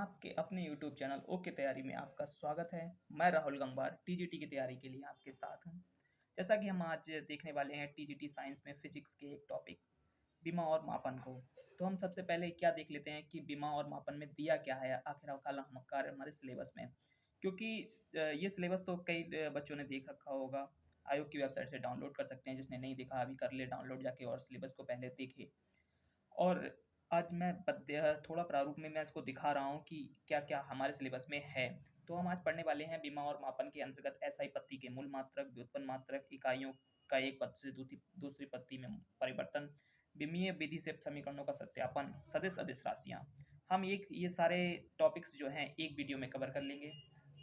आपके अपने YouTube channel okay तैयारी में आपका स्वागत है। मैं राहुल गंगवार टीजीटी की तैयारी के लिए आपके साथ हूँ। जैसा कि हम आज देखने वाले हैं टीजीटी साइंस में फिजिक्स के एक टॉपिक बीमा और मापन को। तो हम सबसे पहले क्या देख लेते हैं कि बीमा और मापन में दिया क्या है आखिरकार हमारे सिलेबस में। क्योंकि ये सिलेबस तो कई बच्चों ने देख रखा होगा। आयोग की वेबसाइट से डाउनलोड कर सकते हैं। जिसने नहीं देखा अभी कर ले डाउनलोड जाके और सिलेबस को पहले देखे। और आज मैं थोड़ा प्रारूप में मैं इसको दिखा रहा हूँ कि क्या-क्या हमारे सिलेबस में है। तो हम आज पढ़ने वाले हैं बीमा और मापन के अंतर्गत एसआई पत्ती के मूल मात्रक, व्युत्पन्न मात्रक, इकाइयों का एक पद से दूसरी पत्ती में परिवर्तन, विमीय विधि से समीकरणों का सत्यापन, सदिश राशियाँ। हम एक ये सारे टॉपिक्स जो हैं एक वीडियो में कवर कर लेंगे।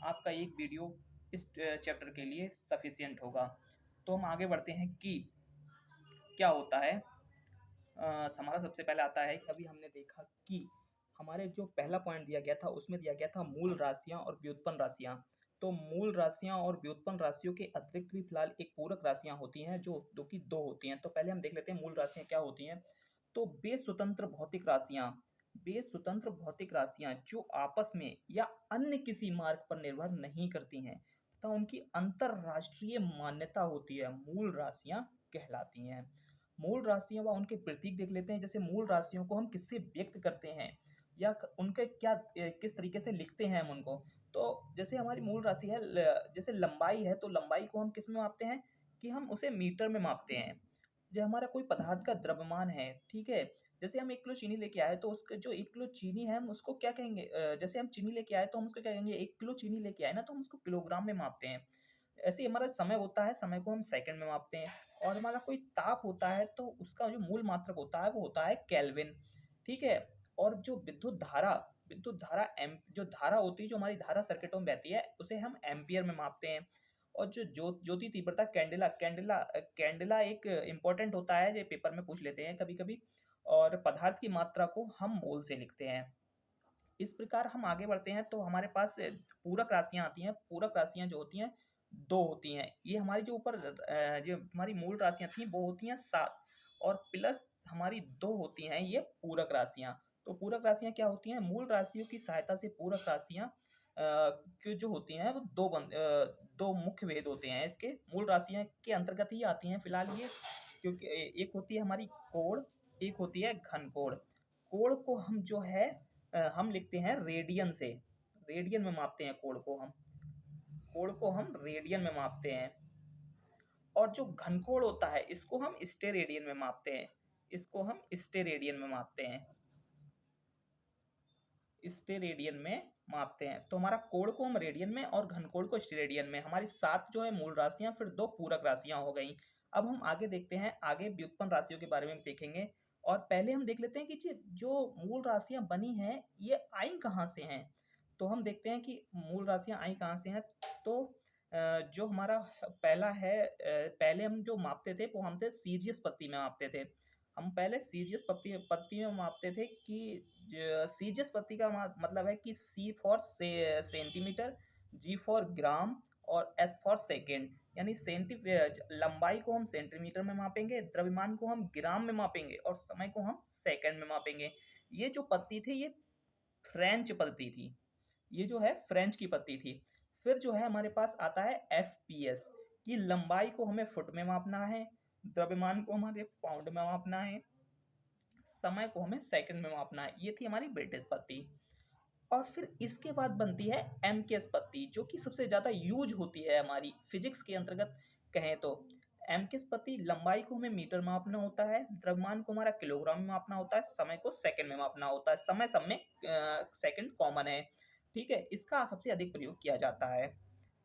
आपका एक वीडियो इस चैप्टर के लिए सफिशिएंट होगा। तो हम आगे बढ़ते हैं कि क्या होता है। हमारा सबसे पहले आता है कि अभी हमने देखा कि हमारे जो पहला पॉइंट दिया गया था उसमें दिया गया था मूल राशियां और व्युत्पन्न राशियां। तो मूल राशियां और व्युत्पन्न राशियों के अतिरिक्त भी फिलहाल एक पूरक राशियां होती हैं जो कि दो होती हैं। तो पहले हम देख लेते हैं मूल राशियां क्या होती हैं। तो बेस्वतंत्र भौतिक राशियां जो आपस में या अन्य किसी मार्ग पर निर्भर नहीं करती हैं तथा उनकी अंतरराष्ट्रीय मान्यता होती है, मूल राशियां कहलाती हैं। मूल राशियाँ व उनके प्रतीक देख लेते हैं। जैसे मूल राशियों को हम किससे व्यक्त करते हैं या उनके किस तरीके से लिखते हैं हम उनको। तो जैसे हमारी मूल राशि है जैसे लंबाई है तो लंबाई को हम किस में मापते हैं कि हम उसे मीटर में मापते हैं। जो हमारा कोई पदार्थ का द्रव्यमान है, ठीक है। जैसे हम 1 किलो चीनी लेके आए तो उसका जो 1 किलो चीनी है हम उसको क्या कहेंगे, जैसे हम चीनी लेके आए तो हम उसको क्या कहेंगे, 1 किलो चीनी लेके आए ना तो हम उसको किलोग्राम में मापते हैं। ऐसे ही हमारा समय होता है, समय को हम सेकंड में मापते हैं। और हमारा कोई ताप होता है तो उसका जो मूल मात्रक होता है वो होता है केल्विन, ठीक है। और जो विद्युत धारा एम जो धारा होती है, जो हमारी धारा सर्किटों में बहती है उसे हम एम्पियर में मापते हैं। और जो ज्योति तीव्रता कैंडेला एक इम्पोर्टेंट होता है, जो पेपर में पूछ लेते हैं कभी कभी। और पदार्थ की मात्रा को हम मोल से लिखते हैं। इस प्रकार हम आगे बढ़ते हैं तो हमारे पास पूरक राशियाँ आती हैं। पूरक राशियाँ जो होती हैं 2 होती हैं। ये हमारी जो ऊपर जो हमारी मूल राशियाँ थी वो होती हैं 7 और प्लस हमारी 2 होती हैं ये पूरक राशियाँ। तो पूरक राशियाँ क्या होती हैं? मूल राशियों की सहायता से पूरक राशियाँ की जो होती हैं वो 2 मुख्य भेद होते हैं इसके। मूल राशियाँ के अंतर्गत ही आती हैं फिलहाल ये। क्योंकि एक होती है हमारी कोण, एक होती है घनकोण। कोण को हम जो है हम लिखते हैं रेडियन से। रेडियन में मापते हैं कोण को हम। कोण को हम रेडियन में मापते हैं। और जो घनकोण होता है इसको हम स्टेरेडियन में मापते हैं। इसको हम स्टेरेडियन में मापते हैं। स्टेरेडियन में मापते हैं। तो हमारा कोण को हम रेडियन में और घनकोण को स्टेरेडियन में। हमारी 7 जो है मूल राशियां, फिर 2 पूरक राशियां हो गई। अब हम आगे देखते हैं, आगे व्युत्पन्न राशियों के बारे में देखेंगे। और पहले हम देख लेते हैं कि जो मूल राशियां बनी हैं ये आई कहाँ से हैं। तो हम देखते हैं कि मूल राशियां आई कहाँ से हैं। तो जो हमारा पहला है, पहले हम जो मापते थे वो हम थे सीजीएस पत्ती में मापते थे। हम पहले सीजीएस पत्ती पत्ती में मापते थे कि सीजीएस पत्ती का मतलब है कि सी फॉर सेंटीमीटर, जी फॉर ग्राम और एस फॉर सेकेंड। यानी लंबाई को हम सेंटीमीटर में मापेंगे, द्रव्यमान को हम ग्राम में मापेंगे और समय को हम सेकंड में मापेंगे। ये जो पत्ती थी ये फ्रेंच पत्ती थी। ये जो है फ्रेंच की पत्ती थी। फिर जो है हमारे पास आता है एफपीएस की लंबाई को हमें फुट में मापना है, द्रव्यमान को हमारे पाउंड में मापना है, समय को हमें सेकंड में मापना है। ये थी हमारी ब्रिटिश पत्ती। और फिर इसके बाद बनती है एमकेएस पत्ती जो कि सबसे ज्यादा यूज होती है हमारी फिजिक्स के अंतर्गत कहें तो। एमकेएस पत्ती लंबाई को हमें मीटर में मापना होता है, द्रव्यमान को हमारा किलोग्राम में मापना होता है, समय को सेकंड में मापना होता है। समय सब में सेकंड कॉमन है, ठीक है। इसका सबसे अधिक प्रयोग किया जाता है,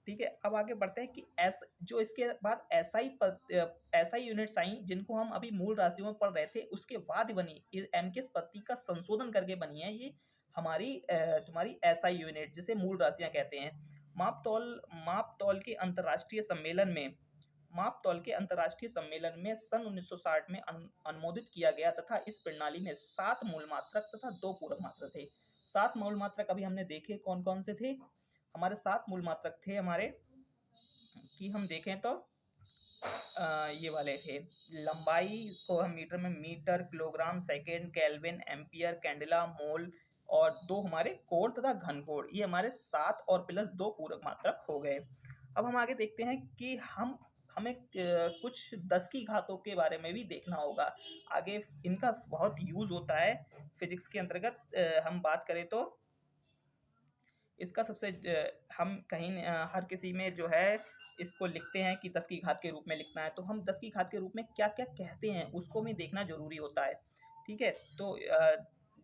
ठीक है। अब आगे बढ़ते हैं कि एस जो इसके बाद एसआई यूनिट्स आई जिनको हम अभी मूल राशियों में पढ़ रहे थे उसके बाद बनी एमकेएस पत्ती का संशोधन करके बनी है ये हमारी तुम्हारी एसआई यूनिट जिसे मूल राशियां कहते हैं। मापतौल के अंतर्राष्ट्रीय सम्मेलन में सन 1960 में अनुमोदित किया गया तथा इस प्रणाली में 7 मूल मात्रक तथा 2 पूरक मात्रक थे। 7 मूल मात्रक अभी हमने देखे कौन कौन से थे। हमारे 7 मूल मात्रक थे हमारे कि हम देखें तो ये वाले थे। लंबाई को हम मीटर में metre, kilogram, second, kelvin, ampere, candela, mole, और 2 हमारे कोण तथा घन कोण, ये हमारे 7 और प्लस 2 पूरक मात्रक हो गए। अब हम आगे देखते हैं कि हमें कुछ 10 की घातों के बारे में भी देखना होगा। आगे इनका बहुत यूज़ होता है फिजिक्स के अंतर्गत। हम बात करें तो इसका हम कहीं हर किसी में जो है इसको लिखते हैं कि 10 की घात के रूप में लिखना है, तो हम 10 की घात के रूप में क्या-क्या कहते हैं उसको भी देखना ज़रूरी होता है। ठीक है? तो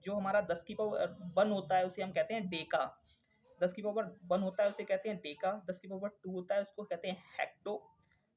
जो हमारा 10 की पावर 1 होता है उसे हम कहते हैं डेका, 10 की पावर 1 होता है उसे कहते हैं डेका, 10 की पावर 2 होता है उसको कहते हैं हेक्टो,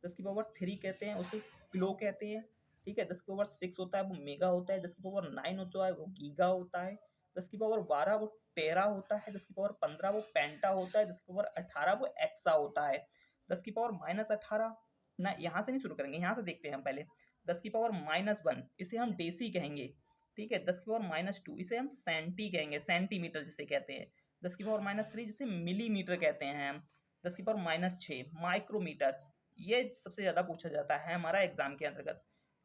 10 की पावर 3 कहते हैं उसे किलो कहते हैं। ठीक है? 10 की पावर 6 होता है वो मेगा होता है, 10 की पावर 9 होता है वो गीगा होता है, 10 की पावर 12 वो टेरा होता है, 10 की पावर 15 वो पेंटा होता है, 10 की पावर 18 वो एक्सा होता है, 10 की पावर -18 ना, यहाँ से नहीं शुरू करेंगे, यहाँ से देखते हैं हम पहले। 10 की पावर -1 इसे हम डेसी कहेंगे। ठीक है? 10 की पावर -2 इसे हम सेंटी कहेंगे, सेंटीमीटर जिसे कहते हैं। 10 की पावर -3 जिसे मिलीमीटर कहते हैं हम। 10 की पावर -6 माइक्रोमीटर, ये सबसे ज़्यादा पूछा जाता है हमारा एग्जाम के अंतर्गत।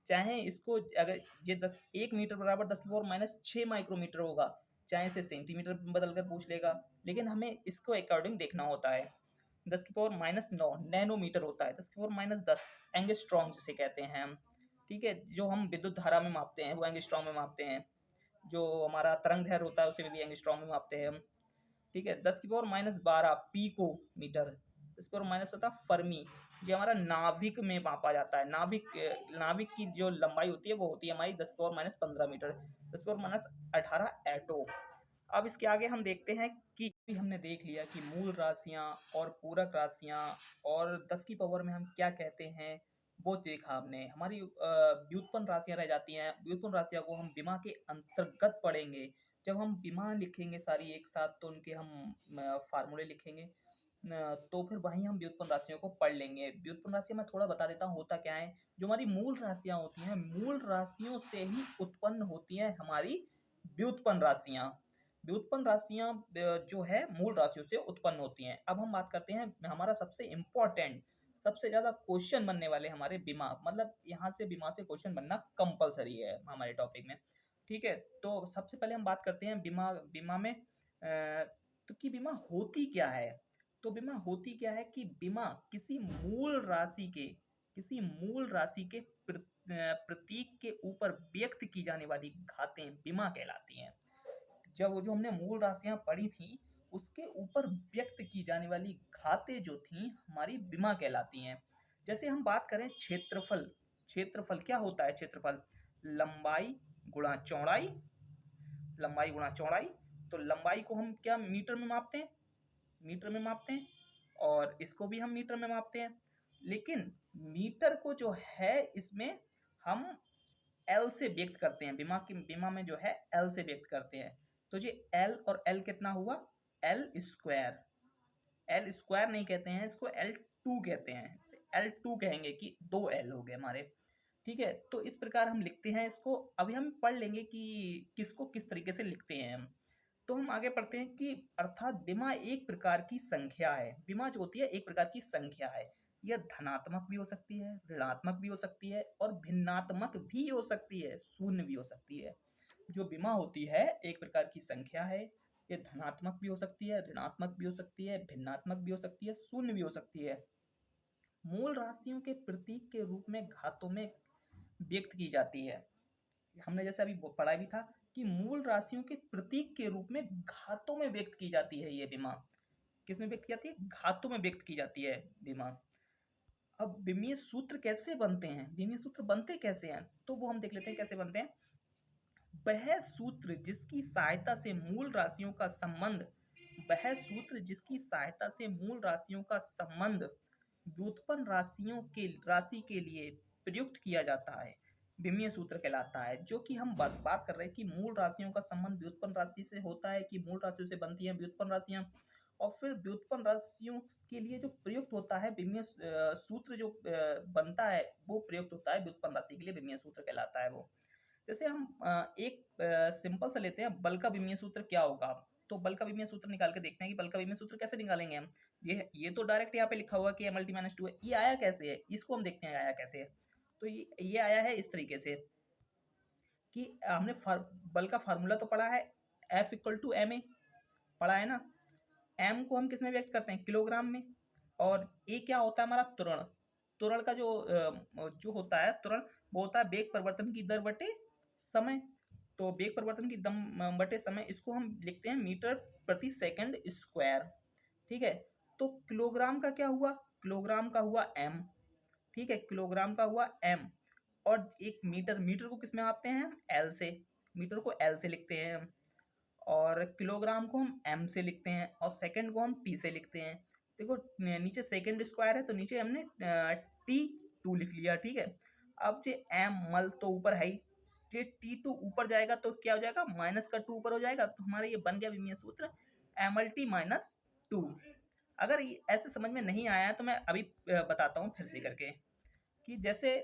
चाहे इसको अगर ये 1 मीटर बराबर 10 की पावर -6 माइक्रोमीटर होगा, चाहे इसे सेंटीमीटर में बदल कर पूछ लेगा, लेकिन हमें इसको अकॉर्डिंग देखना होता है। 10 की पावर -9 नैनोमीटर होता है, 10 की पावर -10 एंगस्ट्रॉम जिसे कहते हैं हम। ठीक है? जो हम विद्युत धारा में मापते हैं वो एंगस्ट्रॉम में मापते हैं। जो हमारा तरंग दैर्ध्य होता है उसे भी एंगस्ट्रॉम में मापते हैं हम। ठीक है? 10 की पावर -12 पिकोमीटर, 10 की पावर -17 फर्मी, ये हमारा नाभिक में मापा जाता है। नाभिक की जो लंबाई होती है वो होती है हमारी 10 की पावर -15 मीटर, 10 की पावर -18 एटो। अब इसके आगे हम देखते हैं कि हमने देख लिया कि मूल राशियां और पूरक राशियां और 10 की पावर में हम क्या कहते हैं, वो देखा हमने। हमारी व्युत्पन्न राशियां रह जाती हैं। व्युत्पन्न राशियां को हम विमा के अंतर्गत पढ़ेंगे। जब हम विमा लिखेंगे सारी एक साथ तो उनके हम फार्मूले लिखेंगे, तो फिर वहीं हम व्युत्पन्न राशियों को पढ़ लेंगे। व्युत्पन्न राशि मैं थोड़ा बता देता हूँ होता क्या है। जो हमारी मूल राशियां होती हैं, मूल राशियों से ही उत्पन्न होती हैं हमारी व्युत्पन्न राशियां। व्युत्पन्न राशियां जो है मूल राशियों से उत्पन्न होती हैं। अब हम बात करते हैं हमारा सबसे इम्पोर्टेंट, सबसे ज्यादा क्वेश्चन बनने वाले हमारे बीमा, मतलब यहाँ से बीमा से क्वेश्चन बनना कंपलसरी है हमारे टॉपिक में। ठीक है? तो सबसे पहले हम बात करते हैं बीमा बीमा में तो कि बीमा होती क्या है। तो बीमा होती क्या है कि बीमा किसी मूल राशि के प्रतीक के ऊपर व्यक्त की जाने वाली घातें बीमा कहलाती हैं। जब वो जो हमने मूल राशियां पढ़ी थी उसके ऊपर व्यक्त की जाने वाली घातें जो थी हमारी बीमा कहलाती हैं। जैसे हम बात करें क्षेत्रफल, क्षेत्रफल क्या होता है? क्षेत्रफल लंबाई गुणा चौड़ाई, लंबाई गुणा चौड़ाई। तो लंबाई को हम क्या मीटर में मापते हैं? मीटर में मापते हैं, और इसको भी हम मीटर में मापते हैं। लेकिन मीटर को जो है इसमें हम एल से व्यक्त करते हैं। बीमा में जो है एल से व्यक्त करते हैं। तो ये एल और एल कितना हुआ? L square. एल स्क्वायर नहीं कहते हैं इसको, एल टू कहते हैं। एल टू कहेंगे कि 2 एल हो गए हमारे। ठीक है? तो इस प्रकार हम लिखते हैं इसको। अभी हम पढ़ लेंगे कि किसको किस तरीके से लिखते हैं हम। तो हम आगे पढ़ते हैं कि अर्थात बीमा एक प्रकार की संख्या है। बीमा जो होती है एक प्रकार की संख्या है। यह धनात्मक भी हो सकती है, ऋणात्मक भी हो सकती है और भिन्नात्मक भी हो सकती है, शून्य भी हो सकती है। जो बीमा होती है एक प्रकार की संख्या है। ये धनात्मक भी हो सकती है, ऋणात्मक भी हो सकती है, भिन्नात्मक भी हो सकती है, शून्य भी हो सकती है। मूल राशियों के प्रतीक के रूप में घातों में व्यक्त की जाती है। हमने जैसे अभी पढ़ा भी था कि मूल राशियों के प्रतीक के रूप में घातों में व्यक्त की जाती है ये बीमा। किसमें व्यक्त की जाती है? घातों में व्यक्त की जाती है बीमा। अब बीमीय सूत्र कैसे बनते हैं? बीमीय सूत्र बनते कैसे हैं? तो वो हम देख लेते हैं कैसे बनते हैं। वह सूत्र जिसकी सहायता से मूल राशियों का संबंध वह सूत्र जिसकी सहायता से मूल राशियों का संबंध व्युत्पन्न राशि के लिए प्रयुक्त किया जाता है विमीय सूत्र कहलाता है। जो कि हम बात कर रहे हैं कि मूल राशियों का संबंध व्युत्पन्न राशि से होता है कि मूल राशियों से बनती हैं व्युत्पन्न राशियां, और फिर व्युत्पन्न राशियों के लिए जो प्रयुक्त होता है विमीय सूत्र जो बनता है वो प्रयुक्त होता है व्युत्पन्न राशि के लिए, विमीय सूत्र कहलाता है वो। जैसे हम एक सिंपल सा लेते हैं, बल का विमीय सूत्र क्या होगा। तो बल का विमीय सूत्र निकाल के देखते हैं कि बल का विमीय सूत्र कैसे निकालेंगे हम। ये तो डायरेक्ट यहाँ पे लिखा हुआ कि m/-2 है। ये आया कैसे है, इसको हम देखते हैं आया कैसे है। तो ये आया है इस तरीके से कि हमने बल का फार्मूला तो पढ़ा है, F equal to M A, पढ़ा है ना। एम को हम किस में व्यक्त करते हैं, किलोग्राम में। और ए क्या होता है हमारा, त्वरण। त्वरण का जो होता है त्वरण, वो होता है वेग परिवर्तन की दर बटे समय। तो वेग परिवर्तन की दम बटे समय, इसको हम लिखते हैं मीटर प्रति सेकंड स्क्वायर। ठीक है, तो किलोग्राम का क्या हुआ, किलोग्राम का हुआ एम। ठीक है, किलोग्राम का हुआ एम। और एक मीटर, मीटर को किस में मापते हैं हम, एल से। मीटर को एल से लिखते हैं हम। और किलोग्राम को हम एम से लिखते हैं, और सेकंड को हम टी से लिखते हैं। देखो नीचे सेकंड स्क्वायर है, तो नीचे हमने टी टू लिख लिया। ठीक है, अब जो एम मल तो ऊपर है ही, जो टी टू ऊपर जाएगा तो क्या हो जाएगा, माइनस का टू ऊपर हो जाएगा, तो हमारा ये बन गया विमीय सूत्र M L T minus two. अगर ये ऐसे समझ में नहीं आया तो मैं अभी बताता हूँ फिर से करके, कि जैसे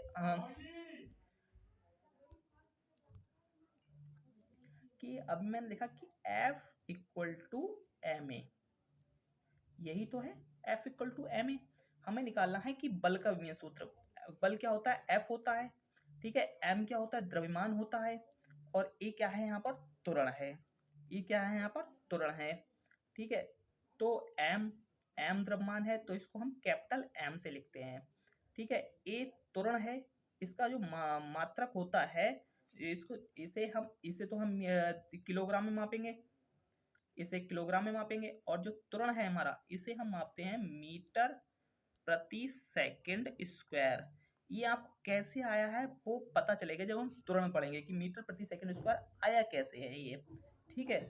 कि अभी मैंने देखा कि F equal to M A, यही तो है, F equal to M A. हमें निकालना है कि बल का विमीय सूत्र। बल क्या होता है, F होता है। ठीक है, M क्या होता है, द्रव्यमान होता है। और E क्या है यहाँ पर, त्वरण है। E क्या है यहाँ पर, त्वरण है। ठीक है, तो M द्रव्यमान है, तो इसको हम कैपिटल M से लिखते हैं। ठीक है, A त्वरण है, इसका जो मात्रक होता है, इसे तो हम किलोग्राम में मापेंगे, इसे किलोग्राम में मापेंगे। और जो त्वरण है हमारा, इसे हम मापते हैं मीटर प्रति सेकंड स्क्वायर। ये आपको कैसे आया है वो पता चलेगा जब हम त्वरण पढ़ेंगे कि मीटर प्रति सेकंड स्क्वायर आया कैसे है ये। ठीक है,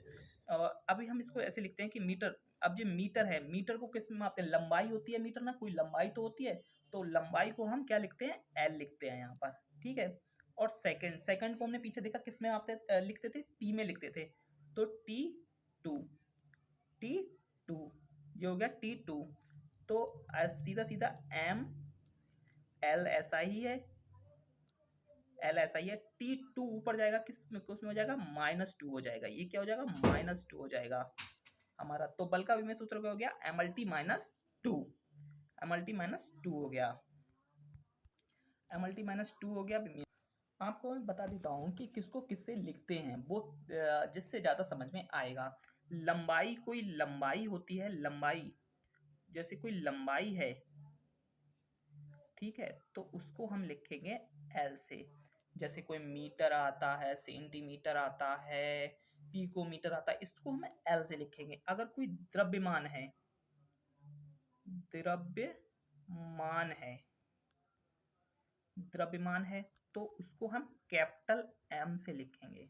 और अभी हम इसको ऐसे लिखते हैं कि मीटर, अब जो मीटर है, मीटर को किस में मापते हैं, लंबाई होती है मीटर ना, कोई लंबाई तो होती है, तो लंबाई को हम क्या लिखते हैं, एल लिखते हैं यहाँ पर। ठीक है, और सेकंड, सेकंड को हमने पीछे देखा किस में मापते लिखते थे, टी में लिखते थे, तो टी टू, टी टू, ये हो गया टी टू। तो सीधा सीधा एम एल ऐसा ही है, एल ऐसा ही है। टी टू ऊपर जाएगा, किस में हो जाएगा, माइनस टू हो जाएगा। ये क्या हो जाएगा, माइनस टू हो जाएगा हमारा। तो बल का विमीय सूत्र क्या हो गया, M L T minus two, M L T minus two हो गया, M L T minus two हो गया विमीय। आपको मैं बता देता हूँ कि किसको किससे लिखते हैं, वो जिससे ज़्यादा समझ में आएगा। लंबाई, कोई लंबाई होती है, लंबाई, जैसे कोई लंबाई है, ठीक है, तो उसको हम लिखेंगे एल से। जैसे कोई मीटर आता है, सेंटीमीटर आता है, पिकोमीटर आता है, इसको हम एल से लिखेंगे। अगर कोई द्रव्यमान है, द्रव्यमान है, द्रव्यमान है, तो उसको हम कैपिटल एम से लिखेंगे।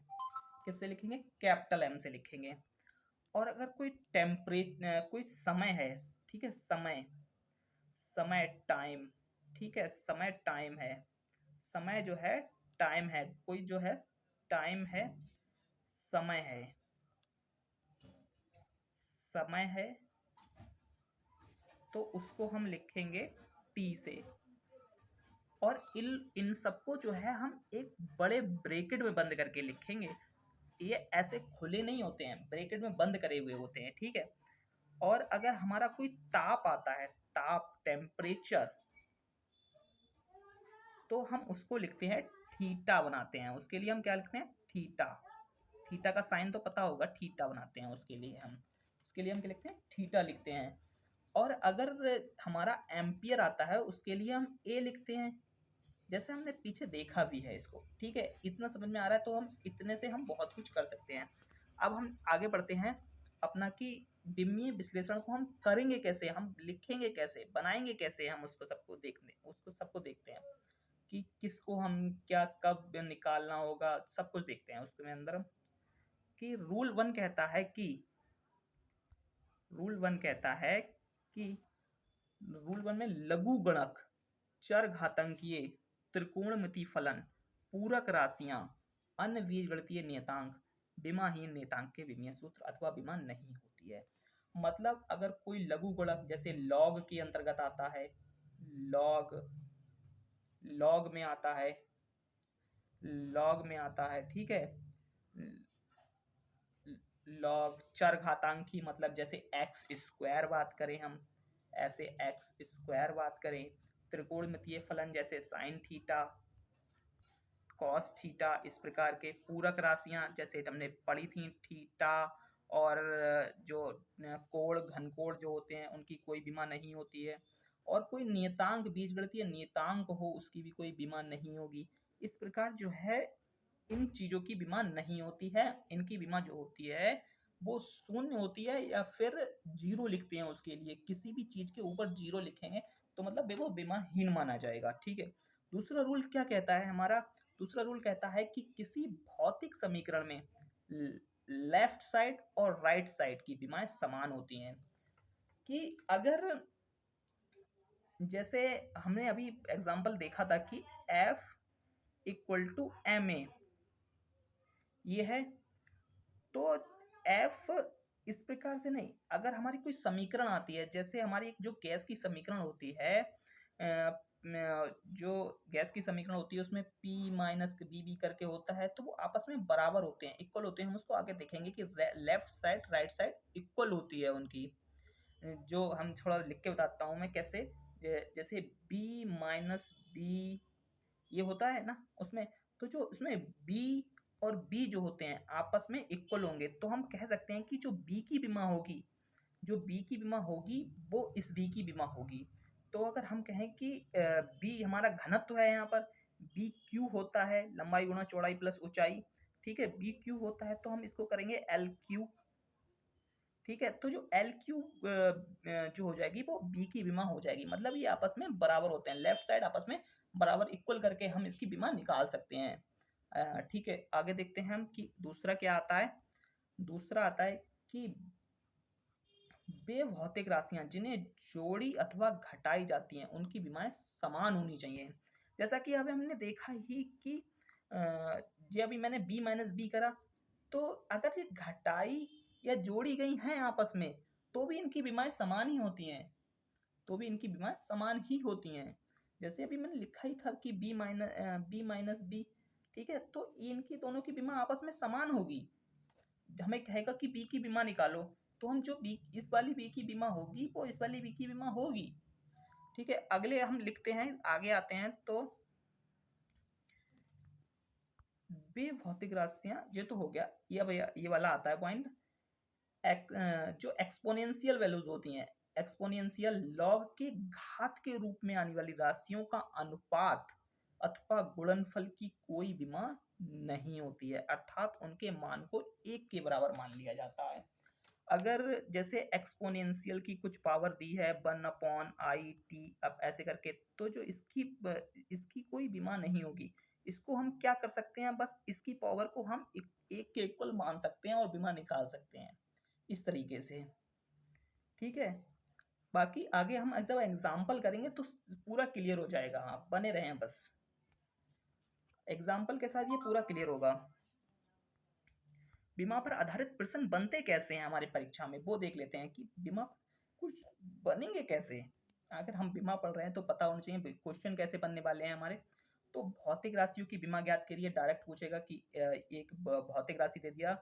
किससे लिखेंगे, कैपिटल एम से लिखेंगे। और अगर कोई कोई समय है, ठीक है, समय, समय टाइम, ठीक है, समय टाइम है, समय जो है टाइम है, कोई जो है टाइम है, समय है, समय है, तो उसको हम लिखेंगे टी से। और इन सबको जो है हम एक बड़े ब्रैकेट में बंद करके लिखेंगे। ये ऐसे खुले नहीं होते हैं, ब्रैकेट में बंद करे हुए होते हैं। ठीक है, और अगर हमारा कोई ताप आता है, ताप, टेम्परेचर, तो हम उसको लिखते हैं थीटा बनाते हैं। उसके लिए हम क्या लिखते हैं, थीटा। थीटा का साइन तो पता होगा, थीटा बनाते हैं उसके लिए हम, उसके लिए हम क्या लिखते हैं, थीटा लिखते हैं। और अगर हमारा एम्पियर आता है, उसके लिए हम ए लिखते हैं, जैसे हमने पीछे देखा भी है इसको। ठीक है, इतना समझ में आ रहा है, तो हम इतने से हम बहुत कुछ कर सकते हैं। अब हम आगे बढ़ते हैं अपना, कि विमीय विश्लेषण को हम करेंगे कैसे, हम लिखेंगे कैसे, बनाएंगे कैसे, हम उसको सबको देखते हैं कि किसको हम क्या कब निकालना होगा, सब कुछ देखते हैं उसके अंदर। कि रूल वन में लघुगणक, चरघातांकीय, त्रिकोणमिति फलन, पूरक राशियां, अन्य बीजगणितीय नियतांक, विमाहीन नियतांक के विमीय सूत्र अथवा विमा नहीं होती है। मतलब अगर कोई लघुगणक, जैसे लॉग के अंतर्गत आता है, लॉग, लॉग में आता है, लॉग में आता है, ठीक है, लॉग, चरघातांकी, मतलब जैसे एक्स स्क्वायर बात करें हम, ऐसे एक्स स्क्वायर बात करें, त्रिकोणमितीय फलन जैसे साइन थीटा, कॉस थीटा, इस प्रकार के पूरक राशियां जैसे हमने पढ़ी थी थीटा, और जो कोण घनकोण जो होते हैं उनकी कोई बीमा नहीं होती है, और कोई नियतांक बीजगणितीय नियतांक हो उसकी भी कोई बीमा नहीं होगी। इस प्रकार जो है इन चीजों की बीमा नहीं होती है। इनकी बीमा जो होती है वो शून्य होती है, या फिर जीरो लिखते हैं उसके लिए, किसी भी चीज के ऊपर जीरो लिखेंगे तो मतलब वो बीमाहीन माना जाएगा। ठीक है। दूसरा रूल क्या कहता है हमारा? दूसरा रूल कहता है कि किसी भौतिक समीकरण में लेफ्ट साइड और राइट साइड की बीमाएं समान होती हैं। कि अगर जैसे हमने अभी एग्जांपल देखा था कि F इक्वल टू ma ये है, तो F इस प्रकार से नहीं, अगर हमारी कोई समीकरण आती है, जैसे हमारी एक जो गैस की समीकरण होती है, जो गैस की समीकरण होती है उसमें P माइनस बी बी करके होता है, तो वो आपस में बराबर होते हैं, इक्वल होते हैं। हम उसको आगे देखेंगे कि left side right side equal होती है उनकी। जो हम थोड़ा लिख के बताता हूँ मैं कैसे। जैसे B माइनस बी ये होता है ना उसमें, तो जो उसमें B और B जो होते हैं आपस में इक्वल होंगे, तो हम कह सकते हैं कि जो B की बीमा होगी, जो B की बीमा होगी वो इस B की बीमा होगी। तो अगर हम कहें कि B हमारा घनत्व है, यहाँ पर बी क्यू होता है, लंबाई गुणा चौड़ाई प्लस ऊंचाई। ठीक है, बी क्यू होता है तो हम इसको करेंगे एल क्यू। ठीक है, तो जो एल क्यू जो हो जाएगी वो बी की बीमा हो जाएगी, मतलब ये आपस में बराबर होते हैं, लेफ्ट साइड आपस में बराबर इक्वल करके हम इसकी बीमा निकाल सकते हैं। ठीक है, आगे देखते हैं हम कि दूसरा क्या आता है। दूसरा आता है कि वे भौतिक राशियां जिन्हें जोड़ी अथवा घटाई जाती हैं उनकी बीमाएं समान होनी चाहिए। जैसा कि अभी हमने देखा ही कि जो अभी मैंने b माइनस बी करा, तो अगर ये घटाई या जोड़ी गई हैं आपस में तो भी इनकी बीमाएं समान ही होती हैं, तो भी इनकी बीमाएं समान ही होती हैं। जैसे अभी मैंने लिखा ही था कि बी माइनस बी। ठीक है, तो इनकी दोनों की बीमा आपस में समान होगी। हमें कहेगा कि बी की बीमा निकालो, तो हम जो बी इस वाली बी की बीमा होगी वो इस वाली बी की बीमा होगी। ठीक है, अगले हम लिखते हैं, आगे आते हैं। तो वे भौतिक राशियां, ये तो हो गया, ये भैया ये वाला आता है पॉइंट। जो एक्सपोनेंशियल वैल्यूज होती हैं, एक्सपोनेंशियल लॉग के घात के रूप में आने वाली राशियों का अनुपात अथवा गुणनफल की कोई बीमा नहीं होती है, अर्थात उनके मान को एक के बराबर मान लिया जाता है। अगर जैसे एक्सपोनेंशियल की कुछ पावर दी है 1/i t, अब ऐसे करके, तो जो इसकी कोई बीमा नहीं होगी। इसको हम क्या कर सकते हैं, बस इसकी पावर को हम एक के इक्वल मान सकते हैं और बीमा निकाल सकते हैं इस तरीके से। ठीक है, बाकी आगे हम जब एग्जाम्पल करेंगे तो पूरा क्लियर हो जाएगा। आप बने रहें बस, एग्जाम्पल के साथ ये पूरा क्लियर होगा। बीमा पर आधारित प्रश्न बनते कैसे हैं हमारी परीक्षा में, वो देख लेते हैं कि बीमा कुछ बनेंगे कैसे। अगर हम बीमा पढ़ रहे हैं तो पता होना चाहिए क्वेश्चन कैसे बनने वाले हैं हमारे। तो भौतिक राशियों की बीमा ज्ञात करिए, डायरेक्ट पूछेगा कि एक भौतिक राशि दे दिया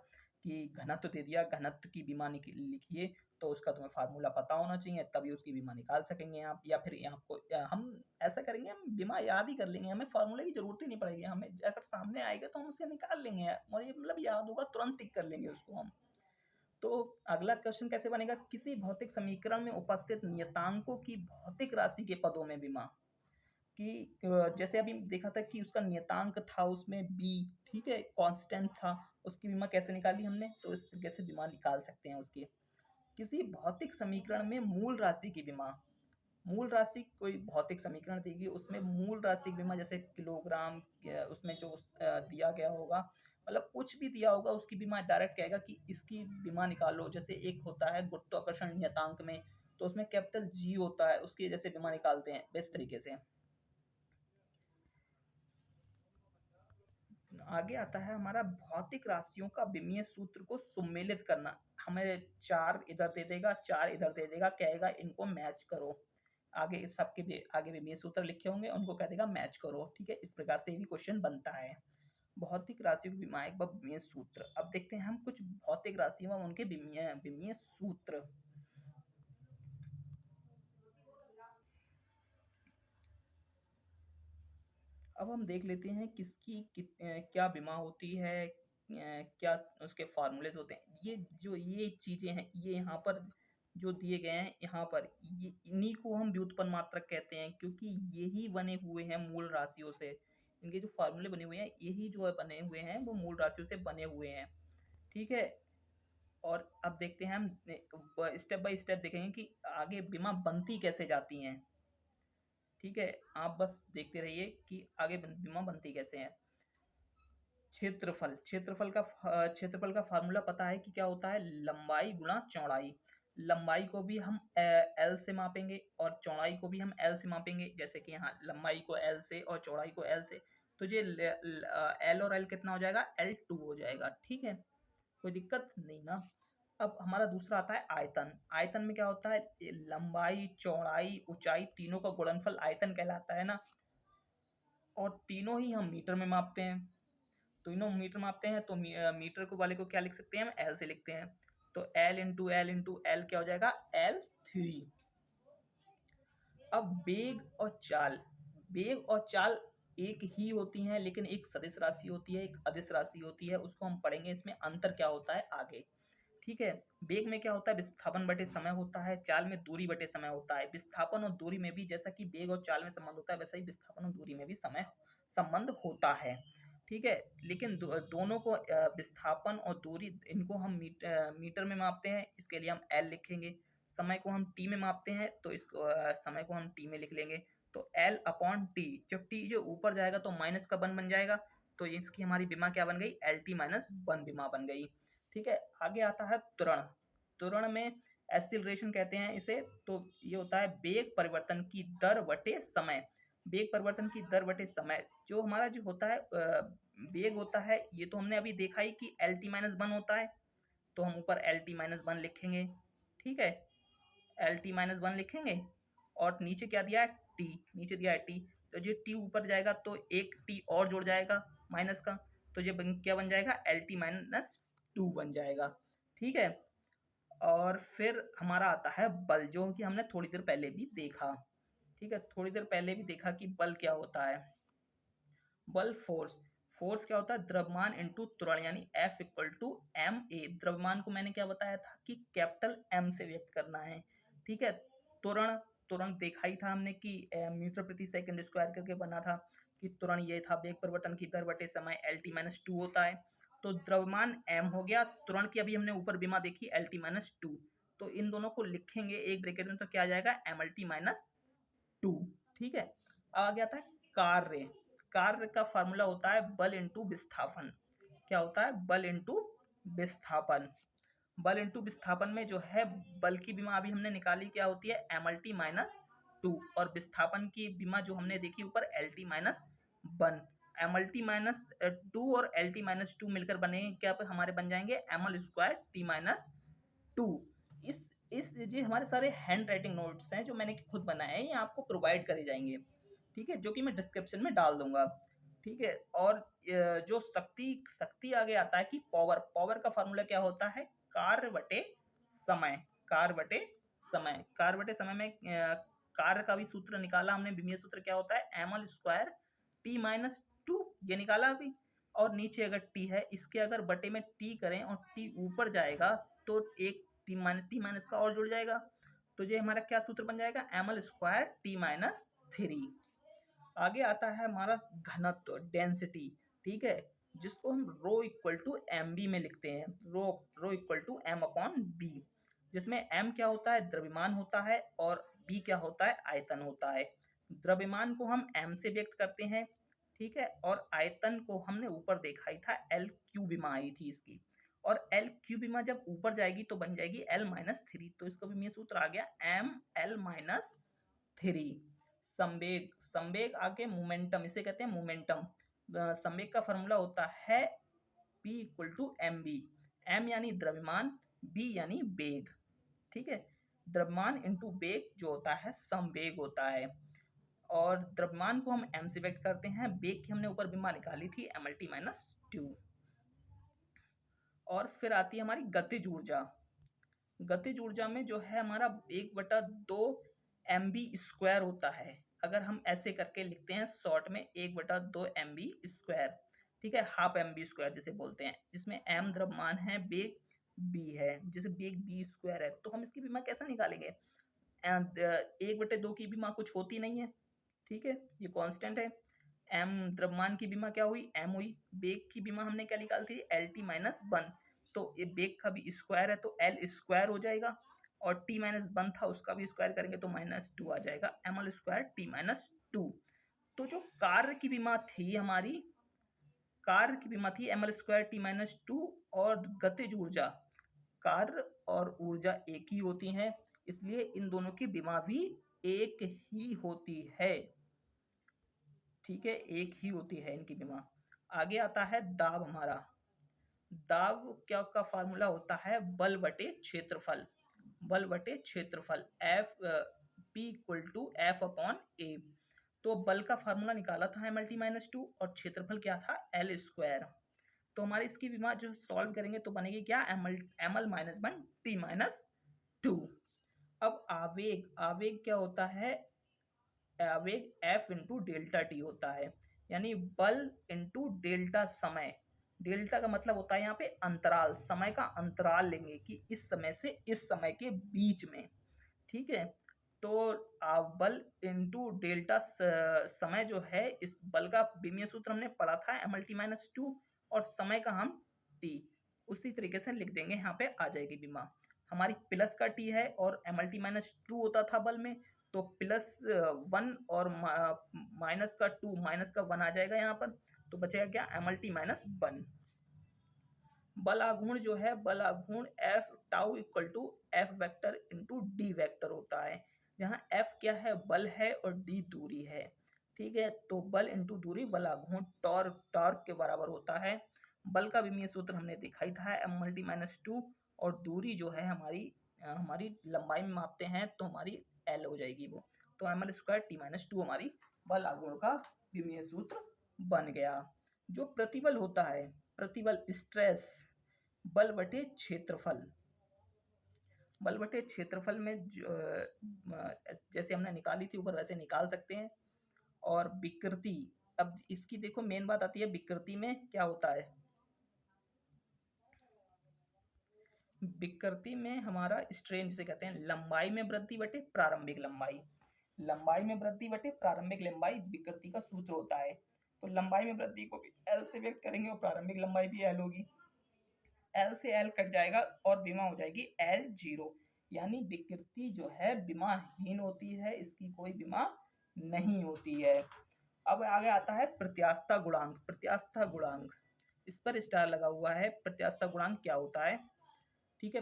कि घनत्व दे दिया, घनत्व की बीमा लिखिए, तो उसका तुम्हें फार्मूला पता होना चाहिए, तभी उसकी बीमा निकाल सकेंगे आप। या फिर आपको हम ऐसा करेंगे, हम बीमा याद ही कर लेंगे, हमें फार्मूले की जरूरत ही नहीं पड़ेगी, हमें अगर सामने आएगा तो हम उसे निकाल लेंगे, और ये मतलब याद होगा, तुरंत टिक कर लेंगे उसको हम। तो अगला क्वेश्चन कैसे बनेगा, किसी भौतिक समीकरण में उपस्थित नियतांकों की भौतिक राशि के पदों में बीमा। कि जैसे अभी देखा था कि उसका नियतांक था उसमें b, ठीक है, कांस्टेंट था, उसकी बीमा कैसे निकाली हमने, तो इस तरीके से बीमा निकाल सकते हैं उसकी। किसी भौतिक समीकरण में मूल राशि की बीमा, मूल राशि कोई भौतिक समीकरण देगी उसमें मूल राशि की बीमा, जैसे किलोग्राम, उसमें जो दिया गया होगा, मतलब कुछ भी दिया होगा उसकी बीमा डायरेक्ट कहेगा कि इसकी बीमा निकालो। जैसे एक होता है गुरुत्वाकर्षण नियतांक में, तो उसमें कैपिटल जी होता है, उसकी जैसे बीमा निकालते हैं इस तरीके से। आगे आता है हमारा भौतिक राशियों का विमीय सूत्र को सुमेलित करना। हमें चार इधर दे देगा, चार इधर दे देगा, कहेगा इनको मैच करो। आगे इस सबके भी आगे विमीय सूत्र लिखे होंगे, उनको कह देगा मैच करो। ठीक है, इस प्रकार से भी क्वेश्चन बनता है। भौतिक राशियों की विमायक व विमीय सूत्र, अब देखते हैं हम कुछ भौतिक राशियों व उनके विमीय विमीय सूत्र। अब हम देख लेते हैं किसकी क्या बीमा होती है, क्या उसके फॉर्मूलेज होते हैं। ये चीज़ें हैं, ये यहाँ पर जो दिए गए हैं, यहाँ पर ये इन्हीं को हम व्युत्पन्न मात्रक कहते हैं, क्योंकि यही बने हुए हैं मूल राशियों से। इनके जो फॉर्मूले बने हुए हैं, यही जो है बने हुए हैं, वो मूल राशियों से बने हुए हैं। ठीक है। और अब देखते हैं हम स्टेप बाय स्टेप देखेंगे कि आगे बीमा बनती कैसे जाती हैं। ठीक है, आप बस देखते रहिए कि आगे बीमा बनती कैसे है। क्षेत्रफल का फार्मूला पता है कि क्या होता है, लंबाई गुणा चौड़ाई। लंबाई को भी हम एल से मापेंगे और चौड़ाई को भी हम एल से मापेंगे। जैसे कि यहाँ लंबाई को एल से और चौड़ाई को एल से, तो ये एल और एल कितना हो जाएगा, L2 हो जाएगा। ठीक है, कोई दिक्कत नहीं ना। अब हमारा दूसरा आता है आयतन। आयतन में क्या होता है, लंबाई चौड़ाई ऊंचाई तीनों का गुणनफल आयतन कहलाता है ना। और तीनों ही हम मीटर में मापते हैं। तीनों मीटर मापते हैं, तो मीटर को वाले को क्या लिख सकते हैं, हम एल से लिखते हैं। तो एल इंटू एल क्या हो जाएगा, L3। अब वेग और चाल एक ही होती हैं, लेकिन एक सदिश राशि होती है, एक अदिश राशि होती है। उसको हम पढ़ेंगे, इसमें अंतर क्या होता है आगे। ठीक है। वेग में क्या होता है, विस्थापन बटे समय होता है। चाल में दूरी बटे समय होता है। विस्थापन और दूरी में भी जैसा कि वेग और चाल में संबंध होता है, वैसा ही विस्थापन और दूरी में भी समय संबंध होता है। ठीक है। लेकिन दोनों को विस्थापन और दूरी, इनको हम मीटर में मापते हैं, इसके लिए हम एल लिखेंगे। समय को हम टी में मापते हैं, तो इस समय को हम टी में लिख लेंगे। तो एल अपॉन टी, जब टी जो ऊपर जाएगा तो माइनस का 1 बन जाएगा। तो इसकी हमारी बीमा क्या बन गई, LT-1 बीमा बन गई। ठीक है। आगे आता है त्वरण। त्वरण में एक्सीलरेशन कहते हैं इसे। तो ये होता है वेग परिवर्तन की दर बटे समय। वेग परिवर्तन की दर बटे समय, जो हमारा जो होता है वेग होता है, ये तो हमने अभी देखा ही कि LT-1 होता है। तो हम ऊपर LT-1 लिखेंगे। ठीक है, LT-1 लिखेंगे। और नीचे क्या दिया है, टी, नीचे दिया है टी। तो जो टी ऊपर जाएगा तो एक टी और जुड़ जाएगा माइनस का। तो ये क्या बन जाएगा, LT-2 बन जाएगा। ठीक है। और फिर हमारा आता है बल, जो कि हमने थोड़ी देर पहले भी देखा। ठीक है, थोड़ी देर पहले भी देखा कि बल क्या होता है। बल फोर्स। फोर्स क्या होता है, द्रव्यमान इंटू त्वरण, यानी F=ma। द्रव्यमान को मैंने क्या बताया था कि कैपिटल M से व्यक्त करना है। ठीक है। त्वरण, त्वरण देखा ही था हमने कि मीटर प्रति सेकंड स्क्वायर करके बना था, कि त्वरण ये था, वेग परिवर्तन की दर बटे समय, LT-2 होता है। तो द्रव्यमान M हो गया, त्वरण की अभी हमने ऊपर बीमा देखी LT-2। तो इन दोनों को लिखेंगे एक ब्रैकेट में, तो क्या आ जाएगा, MLT-2। ठीक है। अब आ गया था कार्य। कार्य का फार्मूला होता है बल इंटू विस्थापन। क्या होता है, बल इंटू विस्थापन। बल इंटू विस्थापन में जो है, बल की बीमा अभी हमने निकाली, क्या होती है, MLT-2। और विस्थापन की बीमा जो हमने देखी ऊपर, LT-1। MLT-2 और LT-2 मिलकर बनेंगे क्या, पर हमारे बन जाएंगे ML2T-2। इस ये हमारे सारे हैंड राइटिंग नोट्स हैं जो मैंने खुद बनाए हैं, ये आपको प्रोवाइड करे जाएंगे। ठीक है, जो कि मैं डिस्क्रिप्शन में डाल दूंगा। ठीक है। और जो शक्ति शक्ति आगे आता है कि पावर। पावर का फार्मूला क्या होता है, कार्य बटे समय। कार्य बटे समय, कार्य बटे समय में कार्य का भी सूत्र निकाला हमने। विमीय सूत्र क्या होता है, ML2T-2, ये निकाला अभी। और नीचे अगर टी है, इसके अगर बटे में टी करें और टी ऊपर जाएगा, तो एक टी माइनस का और जुड़ जाएगा। तो ये हमारा क्या सूत्र बन जाएगा, ML2T-3। आगे आता है हमारा घनत्व, डेंसिटी। ठीक है, जिसको हम ρ=mb में लिखते हैं। ρ=m/b, जिसमें m क्या होता है, द्रव्यमान होता है, और b क्या होता है, आयतन होता है। द्रव्यमान को हम m से व्यक्त करते हैं। ठीक है। और आयतन को हमने ऊपर देखा ही था, L3 बीमा आई थी इसकी। और L3 बीमा जब ऊपर जाएगी तो बन जाएगी L-3। तो इसका भी सूत्र आ गया ML-3। संवेग, संवेग आगे मोमेंटम, इसे कहते हैं मोमेंटम। संवेग का फॉर्मूला होता है P=mb। m यानी द्रव्यमान, b यानी वेग। ठीक है। द्रव्यमान इंटू वेग जो होता है, संवेग होता है। और द्रव्यमान को हम m से व्यक्त करते हैं। वेग की हमने ऊपर बीमा निकाली थी, MLT-2। और फिर आती है हमारी गतिज ऊर्जा। गतिज ऊर्जा में जो है हमारा 1/2 mb स्क्वायर होता है। अगर हम ऐसे करके लिखते हैं शॉर्ट में 1/2 mv², ठीक है, हाफ mv² जिसे बोलते हैं, जिसमें m द्रव्यमान है, बेग b है, जैसे बेग b² है, तो हम इसकी विमा कैसे निकालेंगे? 1/2 की विमा कुछ होती नहीं है, ठीक है, ये कांस्टेंट है। m द्रव्यमान की विमा क्या हुई? m हुई। बेग की विमा हमने क्या निकाली थी? LT-1, तो ये बेग का भी स्क्वायर है तो L² हो जाएगा, और T-1 था उसका भी स्क्वायर करेंगे तो -2 आ जाएगा, ml² T-2। तो जो कार्य की विमा थी हमारी, कार्य की विमा थी ml² T-2, और गतिज ऊर्जा, कार्य और ऊर्जा एक ही होती हैं, इसलिए इन दोनों की विमा भी एक ही होती है, ठीक है, एक ही होती है इनकी विमा। आगे आता है दाब हमारा। दाब क्या का फार्मूला होता है? बल बटे क्षेत्रफल, बल बटे क्षेत्रफल, F P=F/A। तो बल का फार्मूला निकाला था mlt-2, और क्षेत्रफल क्या था? L²। तो हमारे इसकी विमा जो सॉल्व करेंगे तो बनेगी क्या? ml-1 T-2। अब आवेग, आवेग क्या होता है? आवेग F इंटू डेल्टा टी होता है, यानी बल इंटू डेल्टा समय। डेल्टा का मतलब होता है यहाँ पे अंतराल, समय का अंतराल लेंगे कि इस समय से इस समय के बीच में, ठीक है। तो बल इंटू डेल्टा समय जो है, इस बल का विमीय सूत्र हमने पढ़ा था mlt-2, और समय का हम t उसी तरीके से लिख देंगे, यहाँ पे आ जाएगी विमा। हमारी प्लस का t है और mlt-2 होता था बल में, तो +1 और -2, -1 आ जाएगा यहाँ पर, तो बचेगा क्या? mlt-1। बल आघूर्ण जो है, बल आघूर्ण F τ = F vector into D vector होता है, जहाँ F क्या है? बल है, और D दूरी है, ठीक है। तो बल इंटू दूरी, बल आघूर्ण टॉर्क, टॉर्क के बराबर होता है। बल का विमीय सूत्र हमने दिखाई था mlt-2, और दूरी जो है हमारी लंबाई में मापते हैं तो हमारी L हो जाएगी वो, तो ml² T-2 हमारी बल आघूर्ण का विमीय सूत्र बन गया। जो प्रतिबल होता है, प्रतिबल स्ट्रेस, बल बटे क्षेत्रफल, बल बटे क्षेत्रफल में जैसे हमने निकाली थी ऊपर वैसे निकाल सकते हैं। और विकृति, अब इसकी देखो मेन बात आती है, विकृति में क्या होता है? विकृति में हमारा स्ट्रेन जिसे कहते हैं, लंबाई में वृद्धि बटे प्रारंभिक लंबाई, लंबाई में वृद्धि बटे प्रारंभिक लंबाई विकृति का सूत्र होता है। तो लंबाई में वृद्धि को भी L से व्यक्त करेंगे, और प्रारंभिक लंबाई भी L होगी, L से L कट जाएगा और विमा हो जाएगी L0, यानी विकृति जो है विमाहीन होती है, इसकी कोई विमा नहीं होती है। अब आगे आता है प्रत्यास्थता गुणांक, प्रत्यास्थता गुणांक, इस पर स्टार लगा हुआ है। प्रत्यास्थता गुणांक क्या होता है? ठीक है,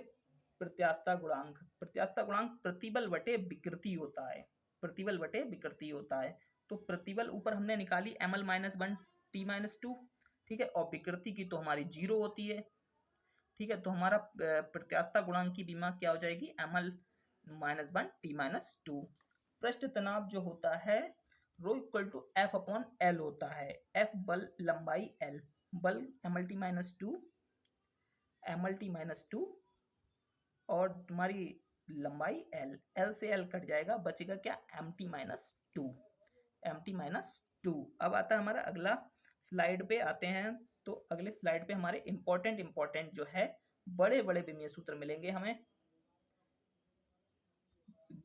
प्रत्यास्थता गुणांक, प्रत्यास्थता गुणांक प्रतिबल बटे विकृति होता है, प्रतिबल बटे विकृति होता है। तो प्रतिबल ऊपर हमने निकाली ml-1 T-2, ठीक है, और विकृति की तो हमारी 0 होती है, ठीक है। तो हमारा प्रत्यास्थता गुणांक की विमा क्या हो जाएगी? ml-1 T-2। पृष्ठ तनाव जो होता है, ρ=F/L होता है, F बल, लंबाई L, बल mlt-2 और तुम्हारी लंबाई L, L से L कट जाएगा, बचेगा क्या? mt-2, mt-2। अब आता है हमारा अगला, स्लाइड पे आते हैं। तो अगले स्लाइड पे हमारे इंपॉर्टेंट जो है बड़े बड़े विमीय सूत्र मिलेंगे हमें।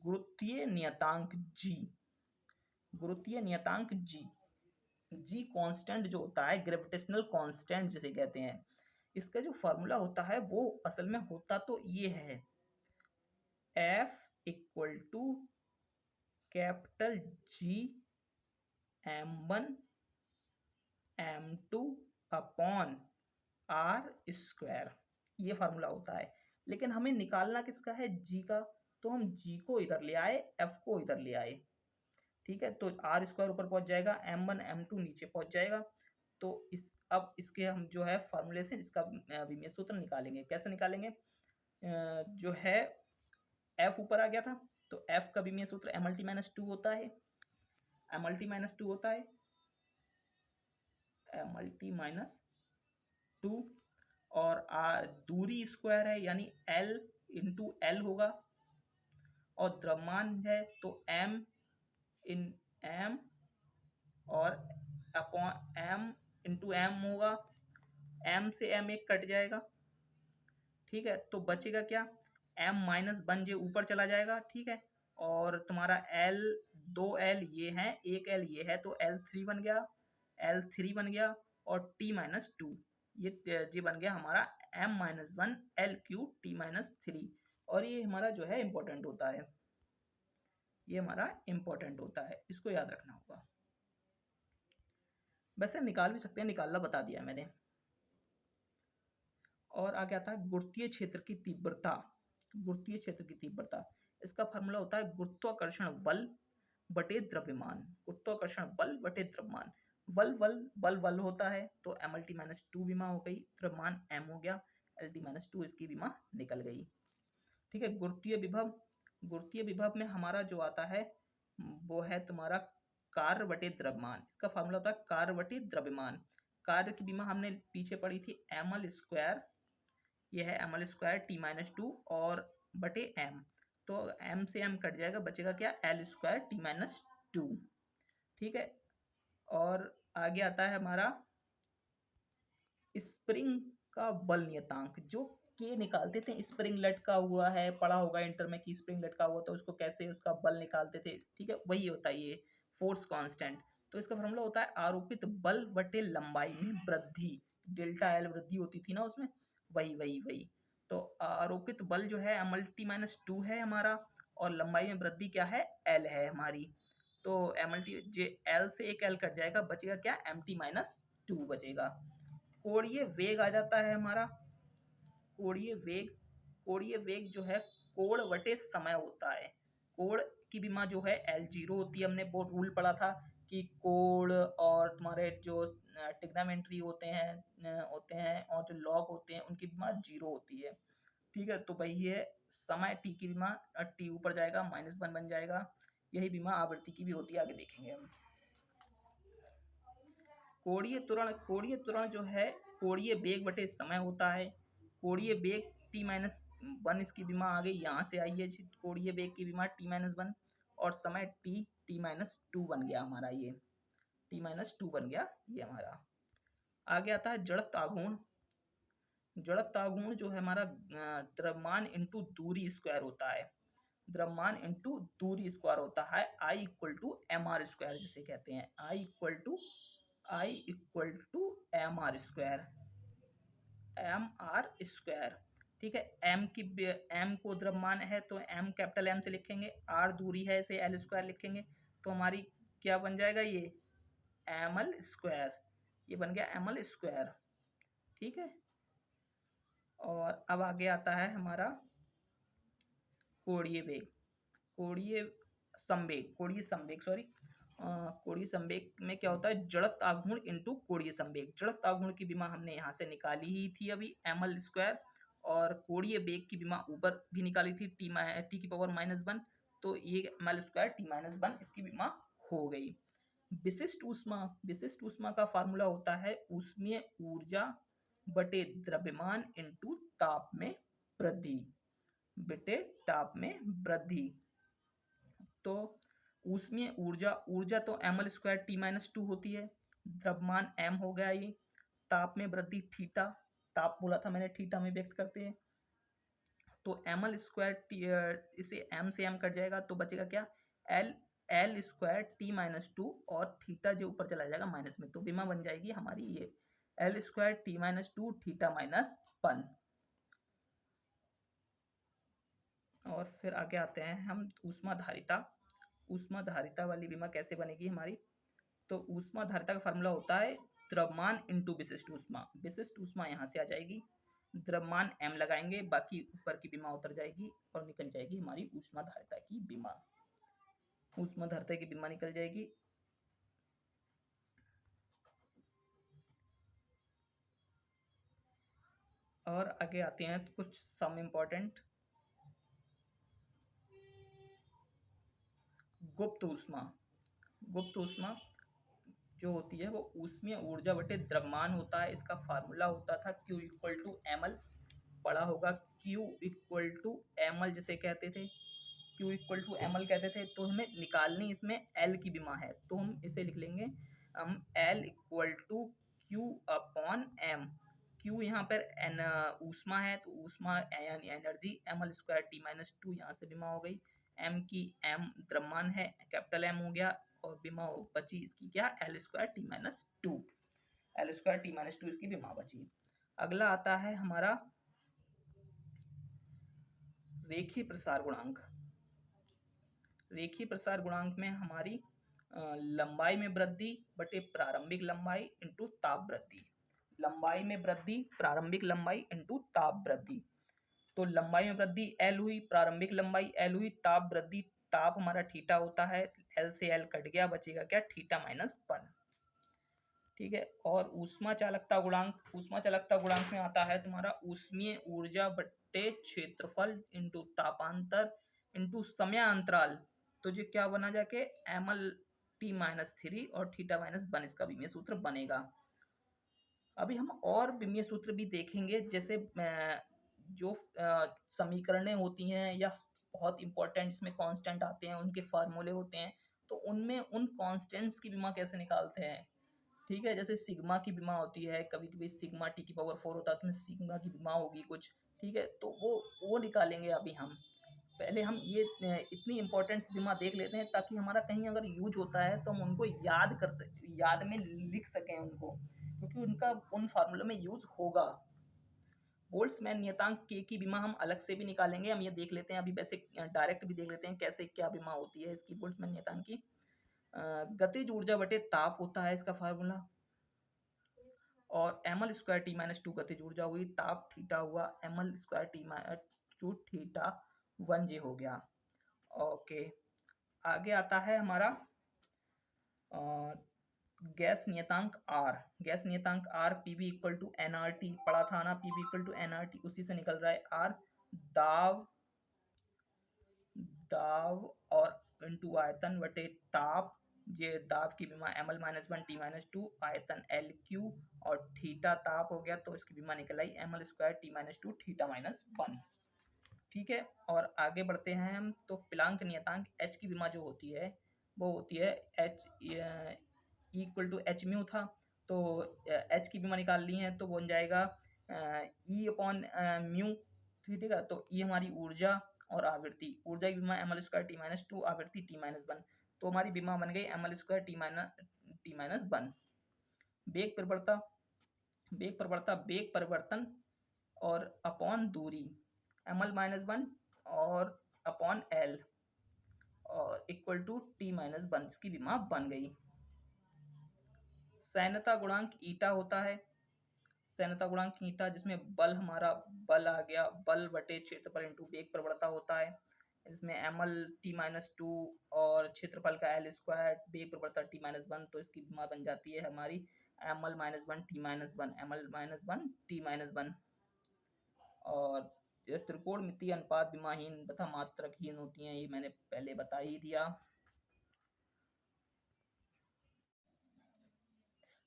गुरुत्वीय नियतांक G, गुरुत्वीय नियतांक G, G कांस्टेंट जो होता है, ग्रेविटेशनल कांस्टेंट जिसे कहते हैं, इसका जो फॉर्मूला होता है वो असल में होता तो ये है, F = capital G m1 m2 upon r², ये फार्मूला होता है। लेकिन हमें निकालना किसका है? G का, तो हम G को इधर ले आए, F को इधर ले आए, ठीक है। तो r² ऊपर पहुंच जाएगा, m1 m2 नीचे पहुंच जाएगा। तो अब इसके हम जो है फार्मूले से इसका विमीय सूत्र निकालेंगे। कैसे निकालेंगे? जो है F ऊपर आ गया था, तो F का विमीय सूत्र mlt-2 होता है, mlt-2 होता है, mlt-2, और दूरी स्क्वायर है यानी L इंटू L होगा, और द्रव्यमान है तो m इन एम और अपॉन एम इंटू एम होगा, एम से एम एक कट जाएगा, ठीक है, तो बचेगा क्या, एम माइनस वन जो ऊपर चला जाएगा, ठीक है, और तुम्हारा एल, दो एल ये है, एक एल ये है, तो एल थ्री बन गया, एल थ्री बन गया, और टी माइनस टू, ये बन गया हमारा M minus one L cube T minus three. और ये हमारा जो है इंपॉर्टेंट होता है, ये हमारा इंपॉर्टेंट होता है, इसको याद रखना होगा। वैसे निकाल भी सकते हैं, निकालना बता दिया मैंने। और आगे आता है गुरुत्वीय क्षेत्र की तीव्रता। गुरुत्वीय क्षेत्र की तीव्रता, इसका फार्मूला होता है गुरुत्वाकर्षण बल बटे द्रव्यमान। गुरुत्वाकर्षण बल बटे द्रव्यमान, बल होता है, तो M L T minus two विमा हो गई, द्रव्यमान एम हो गया, एल टी माइनस टू इसकी विमा निकल गई, ठीक है। गुरुत्वीय विभव, गुरुत्वीय विभव में हमारा जो आता है वो है तुम्हारा कार्य बटे द्रव्यमान। इसका फार्मूला होता है कार्य बटे द्रव्यमान। कार्य की विमा हमने पीछे पढ़ी थी, एम एल स्क्वायर, ये है M L square T minus two और बटे एम, तो एम से एम कट जाएगा, बचेगा क्या, L square T minus to, ठीक है। और आगे आता है हमारा स्प्रिंग का बल नियतांक, जो के निकालते थे, स्प्रिंग लटका हुआ है, पढ़ा होगा इंटर में कि स्प्रिंग लटका हुआ, तो उसको कैसे उसका बल निकालते थे, ठीक है, वही होता है ये फोर्स कांस्टेंट। तो इसका फॉर्मूला होता है आरोपित बल बटे लंबाई में वृद्धि, डेल्टा एल वृद्धि होती थी ना उसमें, वही वही वही। तो आरोपित बल जो है एम टी माइनस टू है हमारा, और लंबाई में वृद्धि क्या है, एल है हमारी, तो M L T J L से एक एल कट जाएगा, बचेगा क्या, एम टी माइनस टू बचेगा। कोणीय वेग आ जाता है हमारा, कोणीय वेग, कोणीय वेग जो है कोण बटे समय होता है। कोण की विमा जो है एल जीरो होती है, हमने वो रूल पढ़ा था कि कोण और तुम्हारे जो टिग्नामेंट्री होते हैं और जो लॉग होते हैं उनकी विमा जीरो होती है, ठीक है। तो भाई ये समय टी की विमा टी ऊपर जाएगा, माइनस वन बन जाएगा, यही विमा आवृत्ति की भी होती है, आगे देखेंगे हम। कोणीय त्वरण, कोणीय त्वरण जो है कोणीय वेग बटे समय होता है। कोणीय वेग टी माइनस वन इसकी विमा आ गई, यहाँ से आई है कोणीय वेग की विमा टी माइनस वन, और समय टी टी माइनस टू बन गया हमारा, ये टी माइनस टू बन गया ये हमारा। आगे आता है जड़त्व आघूर्ण। जड़त्व आघूर्ण जो है हमारा द्रव्यमान इंटू दूरी स्क्वायर होता है, द्रव्यमान इंटू दूरी स्क्वायर होता है, I equal to M R square जिसे कहते हैं, I equal to M R square, M R square, ठीक है। एम की, एम को द्रव्यमान है तो एम कैपिटल एम से लिखेंगे, आर दूरी है इसे एल स्क्वायर लिखेंगे, तो हमारी क्या बन जाएगा, ये एम एल स्क्वायर, ये बन गया एम एल स्क्वायर, ठीक है। और अब आगे आता है हमारा कोणीय वेग, कोणीय संवेग, कोणीय संवेग सॉरी, कोणीय संवेग में क्या होता है, जड़त्व आघूर्ण इंटू कोणीय संवेग। जड़त्व आघूर्ण की विमा हमने यहाँ से निकाली ही थी अभी, एम एल स्क्वायर, और कोणीय वेग की विमा ऊपर भी निकाली थी, टी की पावर माइनस वन, तो ये M L square T minus one इसकी विमा हो गई। विशिष्ट ऊष्मा, विशिष्ट ऊष्मा का फार्मूला होता है ऊष्मीय ऊर्जा बटे द्रव्यमान इंटू ताप में वृद्धि, बटे ताप में वृद्धि। तो ऊष्मीय ऊर्जा, ऊर्जा तो M L square T minus two होती है, द्रव्यमान एम हो गया ये, ताप में वृद्धि थीटा, ताप बोला था मैंने थीटा में व्यक्त करते हैं, तो एम एल स्क्वायर इसे एम से एम कट जाएगा, तो बचेगा क्या, L, L square T minus two, और थीटा जो ऊपर चला जाएगा माइनस में, तो विमा बन जाएगी हमारी ये L square T minus two theta minus one. और फिर आगे आते हैं हम ऊष्माधारिता। ऊष्माधारिता वाली विमा कैसे बनेगी हमारी, तो ऊष्माधारिता का फार्मूला होता है द्रव्यमान इंटू विशिष्ट ऊष्मा। विशिष्ट ऊष्मा यहाँ से आ जाएगी, द्रव्यमान m लगाएंगे, बाकी ऊपर की विमा उतर जाएगी और निकल जाएगी हमारी ऊष्माधारिता की विमा, ऊष्माधारिता की विमा निकल जाएगी। और आगे आते हैं कुछ सम इम्पोर्टेंट। गुप्त ऊष्मा, गुप्त ऊष्मा जो होती है वो ऊष्मीय ऊर्जा बटे द्रव्यमान होता है, इसका फार्मूला होता था Q equal to M L, पढ़ा होगा Q equal to M L जिसे कहते थे, Q equal to M L कहते थे, तो हमें निकालनी इसमें एल की विमा है, तो हम इसे लिख लेंगे हम L equal to Q upon M. Q यहाँ पर एन ऊष्मा है, तो ऊष्मा यानी energy, M L square T minus two यहाँ से विमा हो गई, एम की एम द्रव्यमान है, कैपिटल एम हो गया, और विमा बची इसकी क्या, L square T minus to, L square T minus two इसकी विमा बची। अगला आता है हमारा रेखीय प्रसार गुणांक। रेखीय प्रसार गुणांक में हमारी लंबाई में वृद्धि बटे प्रारंभिक लंबाई इंटू ताप वृद्धि, लंबाई में वृद्धि प्रारंभिक लंबाई इंटू ताप वृद्धि। तो लंबाई में वृद्धि एल हुई, प्रारंभिक लंबाई एल हुई, ताप वृद्धि, ताप हमारा थीटा होता है, एल से एल कट गया, बचेगा क्या, थीटा माइनस वन। ठीक है, और ऊष्मा चालकता गुणांक, ऊष्मा चालकता गुणांक में आता है तुम्हारा ऊष्मीय ऊर्जा बट्टे क्षेत्रफल इंटू तापांतर इंटू समयांतराल। तो ये क्या बना जाके, M L T minus three और थीटा माइनस वन, इसका विमीय सूत्र बनेगा। अभी हम और विमीय सूत्र भी देखेंगे, जैसे जो समीकरणें होती हैं या बहुत इंपॉर्टेंट इसमें कांस्टेंट आते हैं, उनके फार्मूले होते हैं, तो उनमें उन कांस्टेंट्स की विमा कैसे निकालते हैं। ठीक है, जैसे सिग्मा की विमा होती है, कभी कभी सिग्मा टी की पावर 4 होता है, उसमें सिग्मा की विमा होगी कुछ। ठीक है, तो वो निकालेंगे अभी हम। पहले हम ये इतनी इंपॉर्टेंट विमा देख लेते हैं, ताकि हमारा कहीं अगर यूज होता है तो हम उनको याद कर सकें, याद में लिख सकें उनको, क्योंकि उनका उन फार्मूले में यूज होगा। बोल्ट्जमैन नियतांक के की विमा हम अलग से भी निकालेंगे, हम ये देख लेते हैं अभी, वैसे डायरेक्ट भी देख लेते हैं कैसे क्या विमा होती है इसकी, बोल्ट्जमैन नियतांक की। गतिज ऊर्जा बटे ताप होता है इसका फार्मूला, और M L square T minus two गतिज ऊर्जा हुई, ताप थीटा हुआ, M L square T minus two theta one J हो गया। ओके, आगे आता है हमारा गैस नियतांक आर। गैस नियतांक R PV equal to NRT, पढ़ा था ना, पीवी इक्वल टू एनआरटी, उसी से निकल रहा है आर। दाब, दाब और इंटू आयतन बटे ताप, ये दाब की विमा M L minus one T minus two, आयतन एल क्यू, और थीटा ताप हो गया, तो इसकी विमा निकल आई M L square T minus two theta minus one. ठीक है, और आगे बढ़ते हैं हम, तो प्लांक नियतांक एच की विमा जो होती है वो होती है H equal to H mu था, तो एच की विमा निकालनी है तो बन जाएगा ई अपॉन म्यू। ठीक है, तो ई हमारी ऊर्जा और आवृत्ति, ऊर्जा की विमा M L square T minus two, आवृत्ति टी माइनस वन, तो हमारी विमा बन गई M L square T minus one. वेग प्रवणता, वेग प्रवणता, वेग परिवर्तन और अपॉन दूरी, एम एल माइनस वन और अपॉन एल, और equal to T minus one, इसकी विमा बन गई। सैन्यता गुणांक ईटा होता है, सैन्यता गुणांक ईटा, जिसमें बल हमारा बल आ गया, बल बटे क्षेत्रफल इंटू वेग प्रवणता होता है, इसमें M L T minus two और क्षेत्रफल का एल स्क्वायर, वेग प्रवणता टी माइनस वन, तो इसकी विमा बन जाती है हमारी M L minus one T minus one, M L minus one T minus one. और ये त्रिकोणमितीय अनुपात विमाहीन तथा मात्रकहीन होती हैं, ये मैंने पहले बता ही दिया।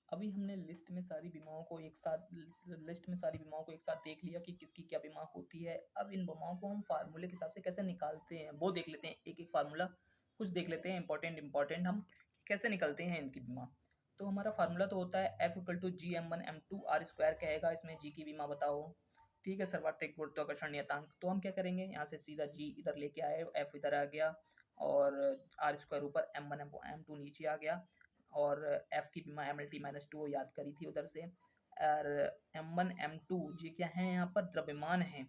अभी हमने लिस्ट में सारी बीमाओं को एक साथ देख लिया कि किसकी क्या बीमा होती है। अब इन बीमाओं को हम फार्मूले के हिसाब से कैसे निकालते हैं वो देख लेते हैं, एक एक फार्मूला कुछ देख लेते हैं, इंपॉर्टेंट हम कैसे निकलते हैं इनकी बीमा। तो हमारा फार्मूला तो होता है F equal to G M one M two R square कहेगा, इसमें जी की बीमा बताओ। ठीक है, सर्वाधिक गुरुत्वाकर्षण नियतांक, तो हम क्या करेंगे, यहाँ से सीधा जी इधर लेके आए, एफ इधर आ गया, और आर स्क्वायर ऊपर, एम वन एम टू नीचे आ गया, और एफ की बीमा M L T minus two याद करी थी उधर से, और एम वन एम टू ये क्या है, यहाँ पर द्रव्यमान है,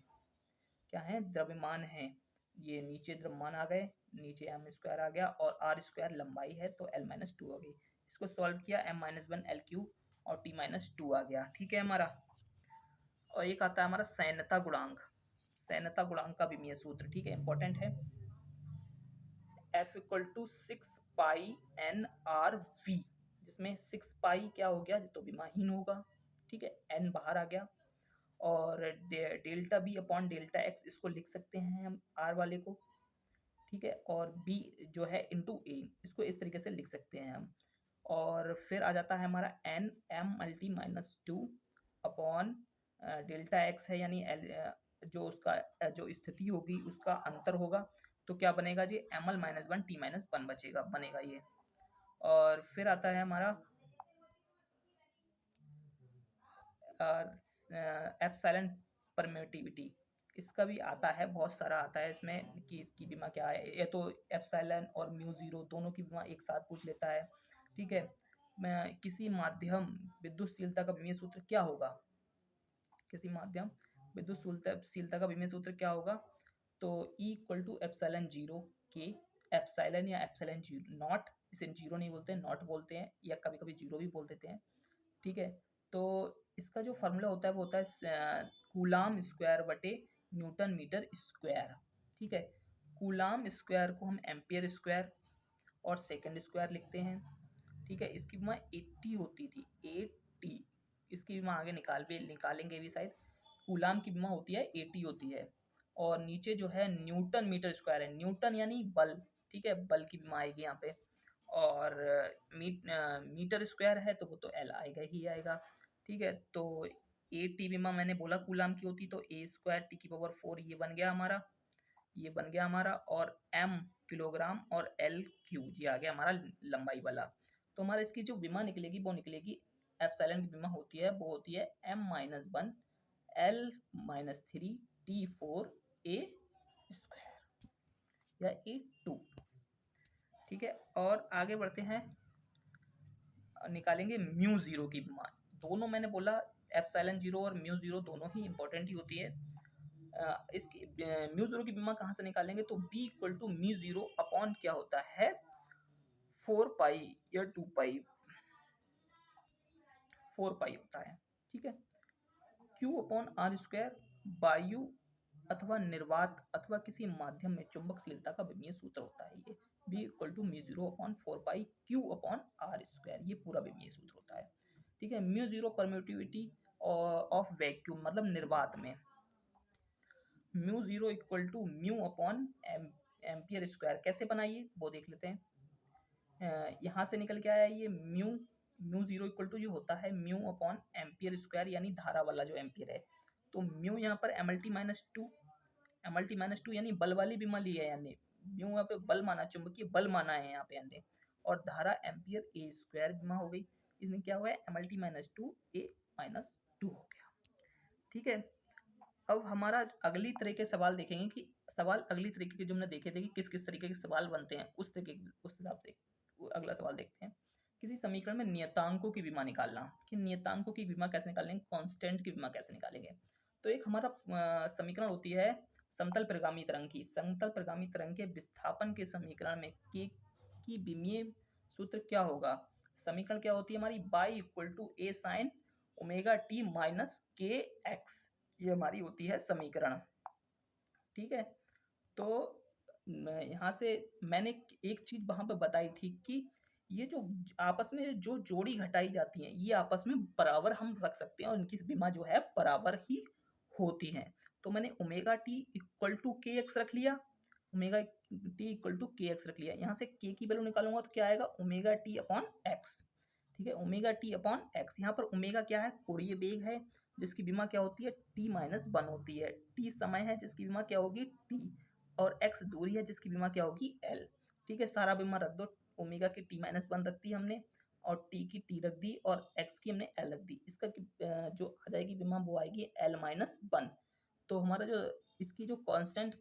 क्या है, द्रव्यमान है, ये नीचे द्रव्यमान आ गए, नीचे एम स्क्वायर आ गया, और आर स्क्वायर लंबाई है तो एल माइनस टू हो गई। इसको सॉल्व किया, M minus one L cube और टी माइनस टू आ गया। ठीक है हमारा, और एक आता है हमारा सैन्यता गुणांक, सैन्यता गुणांक का विमीय सूत्र, ठीक है, इंपॉर्टेंट है, F equal to six pi N R V, जिसमें सिक्स पाई क्या हो गया, तो विमाहीन होगा। ठीक है, एन बाहर आ गया, और delta B upon delta X, इसको लिख सकते हैं हम आर वाले को। ठीक है, और बी जो है इंटू ए, इसको इस तरीके से लिख सकते हैं हम। और फिर आ जाता है हमारा N M multi minus two upon delta X है, यानी जो उसका जो स्थिति होगी उसका अंतर होगा, तो क्या बनेगा जी, ml minus one T minus one बनेगा ये। और फिर आता है हमारा एप्सिलॉन परमिटिविटी। इसका भी आता है, बहुत सारा आता है इसमें कि इसकी बीमा क्या है। ये तो एप्सिलॉन और म्यू जीरो दोनों की बीमा एक साथ पूछ लेता है, ठीक है। मैं किसी माध्यम विद्युतशीलता का विमीय सूत्र क्या होगा, किसी माध्यम विद्युतशीलता का विमीय सूत्र क्या होगा, तो E equal to epsilon zero के, एप्सिलॉन या एप्सिलॉन जीरो नॉट, इसे जीरो नहीं बोलते हैं, नॉट बोलते हैं, या कभी कभी जीरो भी बोल देते हैं, ठीक है। तो इसका जो फार्मूला होता है वो होता है कूलाम स्क्वायर बटे न्यूटन मीटर स्क्वायर, ठीक है। कूलाम स्क्वायर को हम एम्पियर स्क्वायर और सेकंड स्क्वायर लिखते हैं, ठीक है। इसकी बीमा 80 होती थी, 80, इसकी बीमा आगे निकालेंगे भी शायद। कूलाम की बीमा होती है 80 होती है, और नीचे जो है न्यूटन मीटर स्क्वायर है, न्यूटन यानी बल, ठीक है, बल की बीमा आएगी यहाँ पे। और मीटर स्क्वायर है तो वो तो एल आएगा ही आएगा, ठीक है। तो ए टी बीमा मैंने बोला कूलाम की होती, तो ए स्क्वायर टी की पावर 4 ये बन गया हमारा, ये बन गया हमारा, और एम किलोग्राम और एल क्यूब ये आ गया हमारा लंबाई वाला। तो हमारा इसकी जो बीमा निकलेगी वो निकलेगी, एप्सिलॉन की बीमा होती है वो होती है M minus one L minus three T four A square या ए टू, ठीक है। और आगे बढ़ते हैं, निकालेंगे म्यू जीरो की बीमा। दोनों मैंने बोला एप्सिलॉन जीरो और म्यू जीरो दोनों ही इंपॉर्टेंट ही होती है। इसकी म्यू जीरो की बीमा कहाँ से निकालेंगे, तो B equal to mu zero upon क्या होता है 4 पाई या 2 पाई, 4 पाई होता है, ठीक है। क्यू अपॉन आर स्क्वायर वायु अथवा निर्वात अथवा किसी माध्यम में चुंबकशीलता का विमीय सूत्र होता है ये, B equal to mu zero upon 4 pi Q upon R square, ये पूरा विमीय सूत्र होता है, ठीक है। Mu zero permittivity of vacuum मतलब निर्वात में, mu zero equal to mu upon ampere square, कैसे बनाइए वो देख लेते हैं। यहाँ से निकल के आया ये mu, mu zero equal to जो होता है म्यू अपॉन एम्पियर स्क्वायर यानी धारा वाला जो एम्पियर है, तो म्यू यहाँ पर M L T minus two, M L T minus two यानी बल वाली बीमा ली है, यानी म्यू यहाँ पे बल माना, चुंबकीय बल माना है यहाँ पे हमने, और धारा एम्पियर ए स्क्वायर बीमा हो गई। इसमें क्या हुआ है M L T minus two A minus two हो गया, ठीक है। अब हमारा अगली तरह के सवाल देखेंगे कि सवाल अगली तरीके के जो हमने देखे थे कि किस किस तरीके के सवाल बनते हैं, उस तरीके उस हिसाब से अगला सवाल देखते हैं। किसी समीकरण में नियतांकों की बीमा निकालना, कि नियतांकों की बीमा कैसे निकालेंगे, कांस्टेंट की बीमा कैसे निकालेंगे। तो एक हमारा समीकरण होती है समतल प्रगामी तरंग की, समतल प्रगामी तरंग के विस्थापन के समीकरण में के की विमीय सूत्र क्या होगा। समीकरण क्या होती है हमारी, Y equal to A sine omega T minus K X, ये हमारी होती है समीकरण, ठीक है। तो यहाँ से मैंने एक चीज वहां पे बताई थी कि ये जो आपस में जो जोड़ी घटाई जाती है ये आपस में बराबर हम रख सकते हैं और इनकी बीमा जो है बराबर ही होती है। तो मैंने ओमेगा टी इक्वल टू के एक्स रख लिया, ओमेगा टी इक्वल टू के एक्स रख लिया, यहाँ से के की वैल्यू निकालूंगा तो क्या आएगा ओमेगा टी अपॉन एक्स, ठीक है। ओमेगा टी अपॉन एक्स, यहाँ पर ओमेगा क्या है कोणीय वेग है जिसकी बीमा क्या होती है टी माइनस वन होती है, टी समय है जिसकी बीमा क्या होगी टी, और एक्स दूरी है जिसकी बीमा क्या होगी एल, ठीक है। सारा बीमा रख दो, ओमेगा की टी माइनस वन रख दी हमने, और टी की टी रख दी, और एक्स की हमने एल रख दी। इसका जो आ जाएगी बीमा वो आएगी एल माइनस वन। तो हमारा जो इसकी जो कांस्टेंट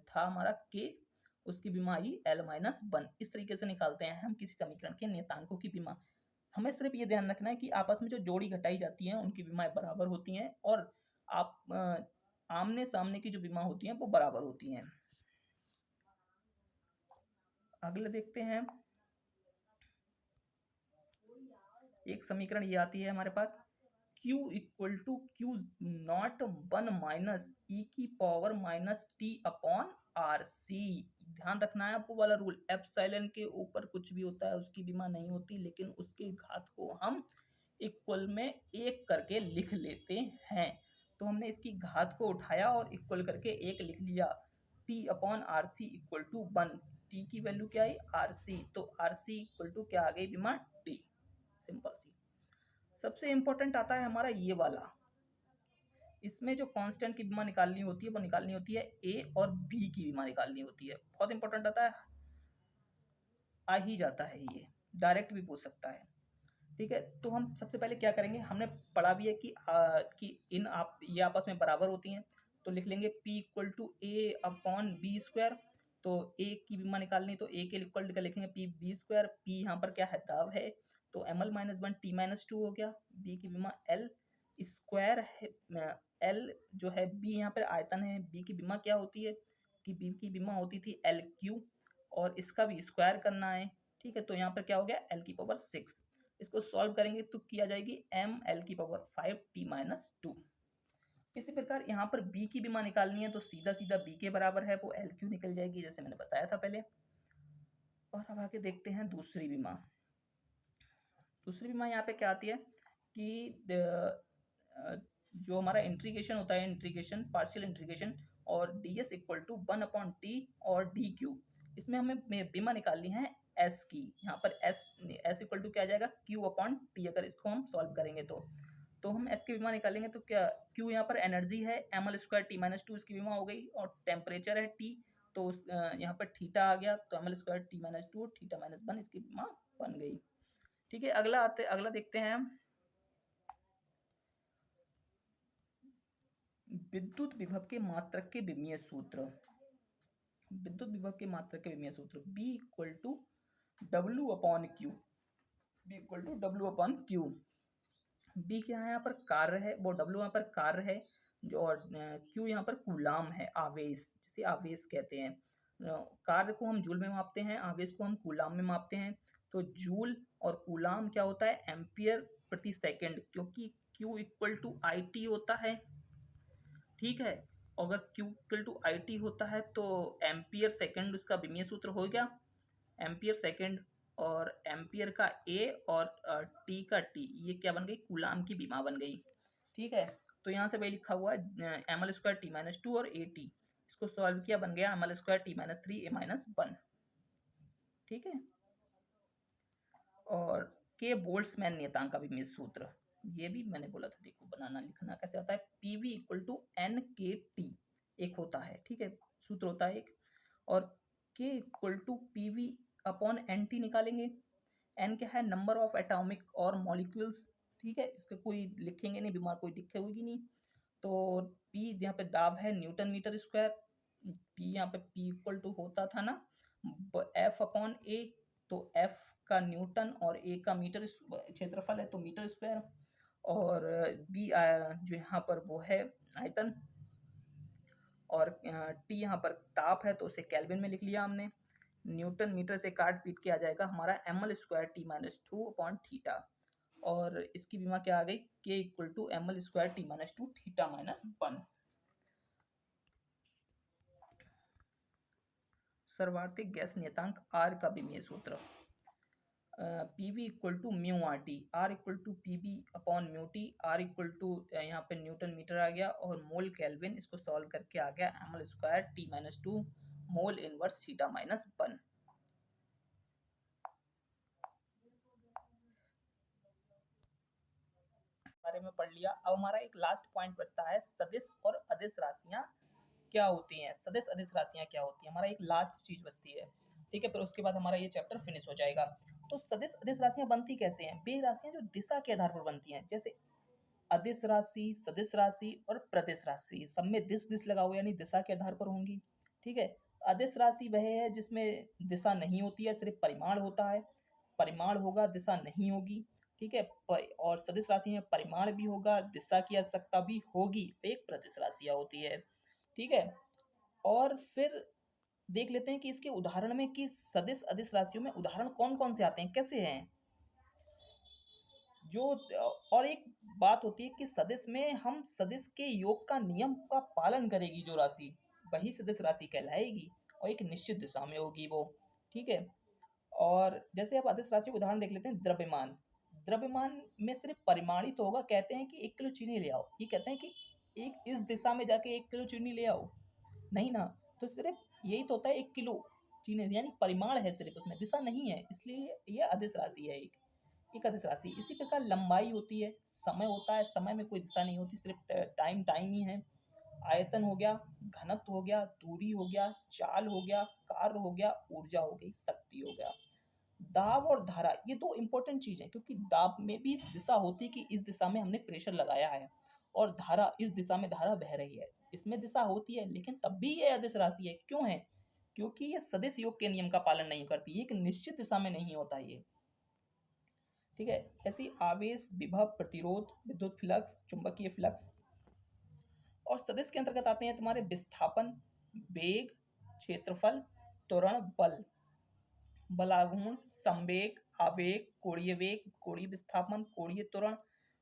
था हमारा के, उसकी बीमा आई एल माइनस वन। इस तरीके से निकालते हैं हम किसी समीकरण के नियतांकों की बीमा। हमें सिर्फ ये ध्यान रखना है कि आपस में जो जोड़ी घटाई जाती है उनकी बीमाएं बराबर होती हैं, और आप आमने सामने की जो बीमा होती हैं वो बराबर होती हैं। अगले देखते हैं, एक समीकरण ये आती है हमारे पास Q equal to Q naught one minus E की power minus T upon R C. ध्यान रखना है आपको वाला रूल, एप्सिलॉन के ऊपर कुछ भी होता है उसकी बीमा नहीं होती, लेकिन उसके घात को हम इक्वल में एक करके लिख लेते हैं। तो हमने इसकी घात को उठाया और इक्वल करके एक लिख लिया, T upon R C equal to one, T की वैल्यू क्या आई आर सी, तो आर सी इक्वल टू क्या आ गई बीमा टी, सिंपल सी। सबसे इंपॉर्टेंट आता है हमारा ये वाला, इसमें जो कांस्टेंट की बीमा निकालनी होती है वो निकालनी होती है ए और बी की बीमा निकालनी होती है। बहुत इंपॉर्टेंट आता है, आ ही जाता है, ये डायरेक्ट भी पूछ सकता है। ठीक है, तो हम सबसे पहले क्या करेंगे, हमने पढ़ा भी है कि इन आप ये आपस में बराबर होती हैं, तो लिख लेंगे P equal to A upon B square. तो ए की बीमा निकालनी, तो ए के इक्वल क्या लिखेंगे, पी बी स्क्वायर। पी यहाँ पर क्या है, दाब है, तो M L minus one T minus two हो गया। बी की बीमा एल स्क्वायर है, एल जो है बी यहाँ पर आयतन है, बी की बीमा क्या होती है कि बी की बीमा होती थी एल क्यू, और इसका भी स्क्वायर करना है। ठीक है, तो यहाँ पर क्या हो गया, एल की पावर 6। इसको सॉल्व करेंगे तो किया जाएगी एम एल की पावर 5 टी माइनस टू। इसी प्रकार यहाँ पर b की बीमा निकालनी है, तो सीधा सीधा b के बराबर है वो एल क्यू निकल जाएगी, जैसे मैंने बताया था पहले। और अब आगे देखते हैं दूसरी बीमा। दूसरी बीमा यहाँ पे क्या आती है कि जो हमारा इंटीग्रेशन होता है, इंटीग्रेशन पार्शियल इंटीग्रेशन, और D S equal to one upon T और डी क्यू, इसमें हमें बीमा निकालनी है एस की। यहाँ पर एस इक्वल टू क्या आ जाएगा, क्यू अपॉन टी, अगर इसको हम सॉल्व करेंगे तो हम एस की बीमा निकालेंगे तो क्या, क्यू यहाँ पर एनर्जी है, M L square T minus two इसकी बीमा हो गई, और टेम्परेचर है टी, तो यहाँ पर थीटा आ गया, तो M L square T minus two theta minus one इसकी बीमा बन गई। ठीक है, अगला देखते हैं हम, विद्युत विभव के मात्रक के विमीय सूत्र। विद्युत विभव के मात्रक के विमीय सूत्र B equal to W upon Q. B equal to W upon Q. B क्या है, यहाँ पर कार्य है, वो W यहाँ पर कार्य है, जो और Q यहाँ पर कूलाम है, आवेश, जिसे आवेश कहते हैं। कार्य को हम जूल में मापते हैं, आवेश को हम कूलाम में मापते हैं। तो जूल और कूलाम क्या होता है, एम्पियर प्रति सेकंड, क्योंकि Q equal to I T होता है। ठीक है, अगर Q equal to I T होता है तो एम्पियर सेकंड उसका विमीय सूत्र हो गया, एम्पियर सेकंड, और एम्पियर का ए और टी का टी, ये क्या बन गई, कूलाम की बीमा बन गई। ठीक है, तो यहाँ से वही लिखा हुआ है M L square T minus two और ए टी, इसको सॉल्व किया बन गया M L square T minus three A minus one. ठीक है, और के बोल्ट्जमैन नियतांक का विमीय सूत्र, ये भी मैंने बोला था, देखो बनाना लिखना कैसे आता है, P V equal to N K T एक होता है। ठीक है, सूत्र होता है एक, और K equal to P V upon N T निकालेंगे। एन क्या है, नंबर ऑफ एटॉमिक और मॉलिक्यूल्स। ठीक है, इसका कोई लिखेंगे नहीं, बीमार कोई दिक्कत होगी नहीं। तो पी यहाँ पे दाब है, न्यूटन मीटर स्क्वायर। पी यहाँ पे पी इक्वल टू होता था ना एफ अपॉन ए, तो एफ का न्यूटन और ए का मीटर क्षेत्रफल है, तो मीटर स्क्वायर, और बी जो यहाँ पर वो है आयतन, और टी यहाँ पर ताप है, तो उसे केल्विन में लिख लिया हमने। न्यूटन मीटर से काट पीट के आ जाएगा हमारा M L square T minus two upon theta, और इसकी बीमा क्या आ गई, K equal to M L square T minus two theta minus one. सर्वार्थिक गैस नियतांक आर का विमीय सूत्र, P V equal to mu R T, R equal to P V upon mu T, R equal to यहाँ पे Newton metre आ गया, और मोल केल्विन, इसको सॉल्व करके आ गया M L square T minus two mole inverse theta minus one. बारे में पढ़ लिया। अब हमारा एक लास्ट पॉइंट बचता है, सदिश और अदिश राशियां क्या होती हैं। सदिश अदिश राशियां क्या होती हैं, हमारा एक लास्ट चीज बचती है। ठीक है, फिर उसके बाद हमारा ये चैप्टर फिनिश हो जाएगा। तो सदिश अदिश राशियां बनती कैसे हैं, वे राशियां जो दिशा के आधार पर बनती हैं, जैसे अदिश राशि, सदिश राशि और प्रदिश राशि, सब में दिश दिश लगा हुआ, यानी दिशा के आधार पर होंगी। ठीक है, अदिश राशि वह है जिसमें दिशा नहीं होती है, सिर्फ परिमाण होता है, परिमाण होगा दिशा नहीं होगी। ठीक है, और सदिश राशि में परिमाण भी होगा, दिशा की आवश्यकता भी होगी, एक प्रदिश राशियां होती है। ठीक है, और फिर देख लेते हैं कि इसके उदाहरण में कि सदिश अदिश राशियों में उदाहरण कौन कौन से आते हैं, कैसे हैं जो। और एक बात होती है कि सदिश में हम सदिश के योग का नियम का पालन करेगी जो राशि, वही सदिश राशि कहलाएगी, और एक निश्चित दिशा में होगी वो। ठीक है, और जैसे अब अदिश राशि का उदाहरण देख लेते हैं, द्रव्यमान। द्रव्यमान में सिर्फ परिमाण ही तो होगा, कहते हैं कि 1 किलो चीनी ले आओ, ये कहते हैं कि एक इस दिशा में जाके 1 किलो चीनी ले आओ, नहीं ना, तो सिर्फ यही तो होता है 1 किलो चीनी, यानी परिमाण है सिर्फ, उसमें दिशा नहीं है, इसलिए ये अदिश राशि है एक। एक अदिश राशि। इसी प्रकार लंबाई होती है, समय होता है, समय में कोई दिशा नहीं होती, सिर्फ टाइम टाइम ही है। आयतन हो गया, घनत्व हो गया, दूरी हो गया, चाल हो गया, कार्य हो गया, ऊर्जा हो गई, शक्ति हो गया। दाब और धारा ये दो इंपॉर्टेंट चीज है, क्योंकि दाब में भी दिशा होती है कि इस दिशा में हमने प्रेशर लगाया है, और धारा इस दिशा में धारा बह रही है, इसमें दिशा होती है, लेकिन तब भी ये अदिश राशि है। क्यों है? क्योंकि ये सदिश योग के नियम का पालन नहीं करती, एक निश्चित दिशा में नहीं होता ये। ठीक है, ऐसी आवेश, विभव, प्रतिरोध, विद्युत फ्लक्स, चुंबकीय फ्लक्स। और सदिश के अंतर्गत आते हैं तुम्हारे विस्थापन, वेग, क्षेत्रफल, त्वरण, बल, बलाघूर्ण, संवेग, आवेग, कोणीय वेग, कोणीय विस्थापन, कोणीय त्वरण,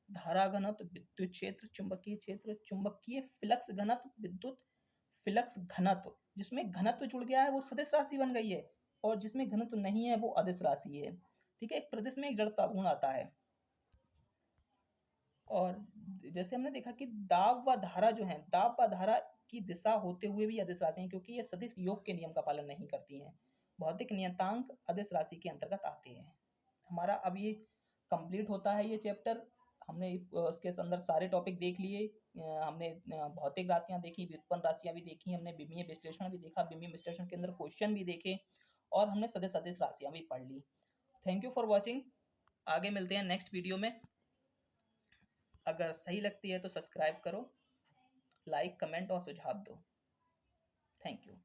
धारा घनत्व, विद्युत क्षेत्र, चुंबकीय क्षेत्र, चुंबकीय फ्लक्स घनत्व, विद्युत फ्लक्स घनत्व। जिसमें घनत्व जुड़ गया है वो सदिश राशि बन गई है, और जिसमें घनत्व नहीं है वो अदिश राशि है। ठीक है, एक प्रदेश में एक जड़ता गुण आता है। और जैसे हमने देखा कि दाब व धारा जो है, दाब व धारा की दिशा होते हुए भी अदिश राशि है, क्योंकि ये सदिश योग के नियम का पालन नहीं करती हैं। भौतिक नियतांक अदिश राशि के अंतर्गत आते हैं। हमारा अब ये कंप्लीट होता है ये चैप्टर। हमने उसके अंदर सारे टॉपिक देख लिए। हमने भौतिक राशियां देखी, व्युत्पन्न राशियां भी देखी, हमने विमीय विश्लेषण भी देखा, विमीय विश्लेषण के अंदर क्वेश्चन भी देखे, और हमने सदिश अदिश राशियां भी पढ़ ली। Thank you for watching. आगे मिलते हैं नेक्स्ट वीडियो में। अगर सही लगती है तो सब्सक्राइब करो, लाइक, कमेंट और सुझाव दो। Thank you.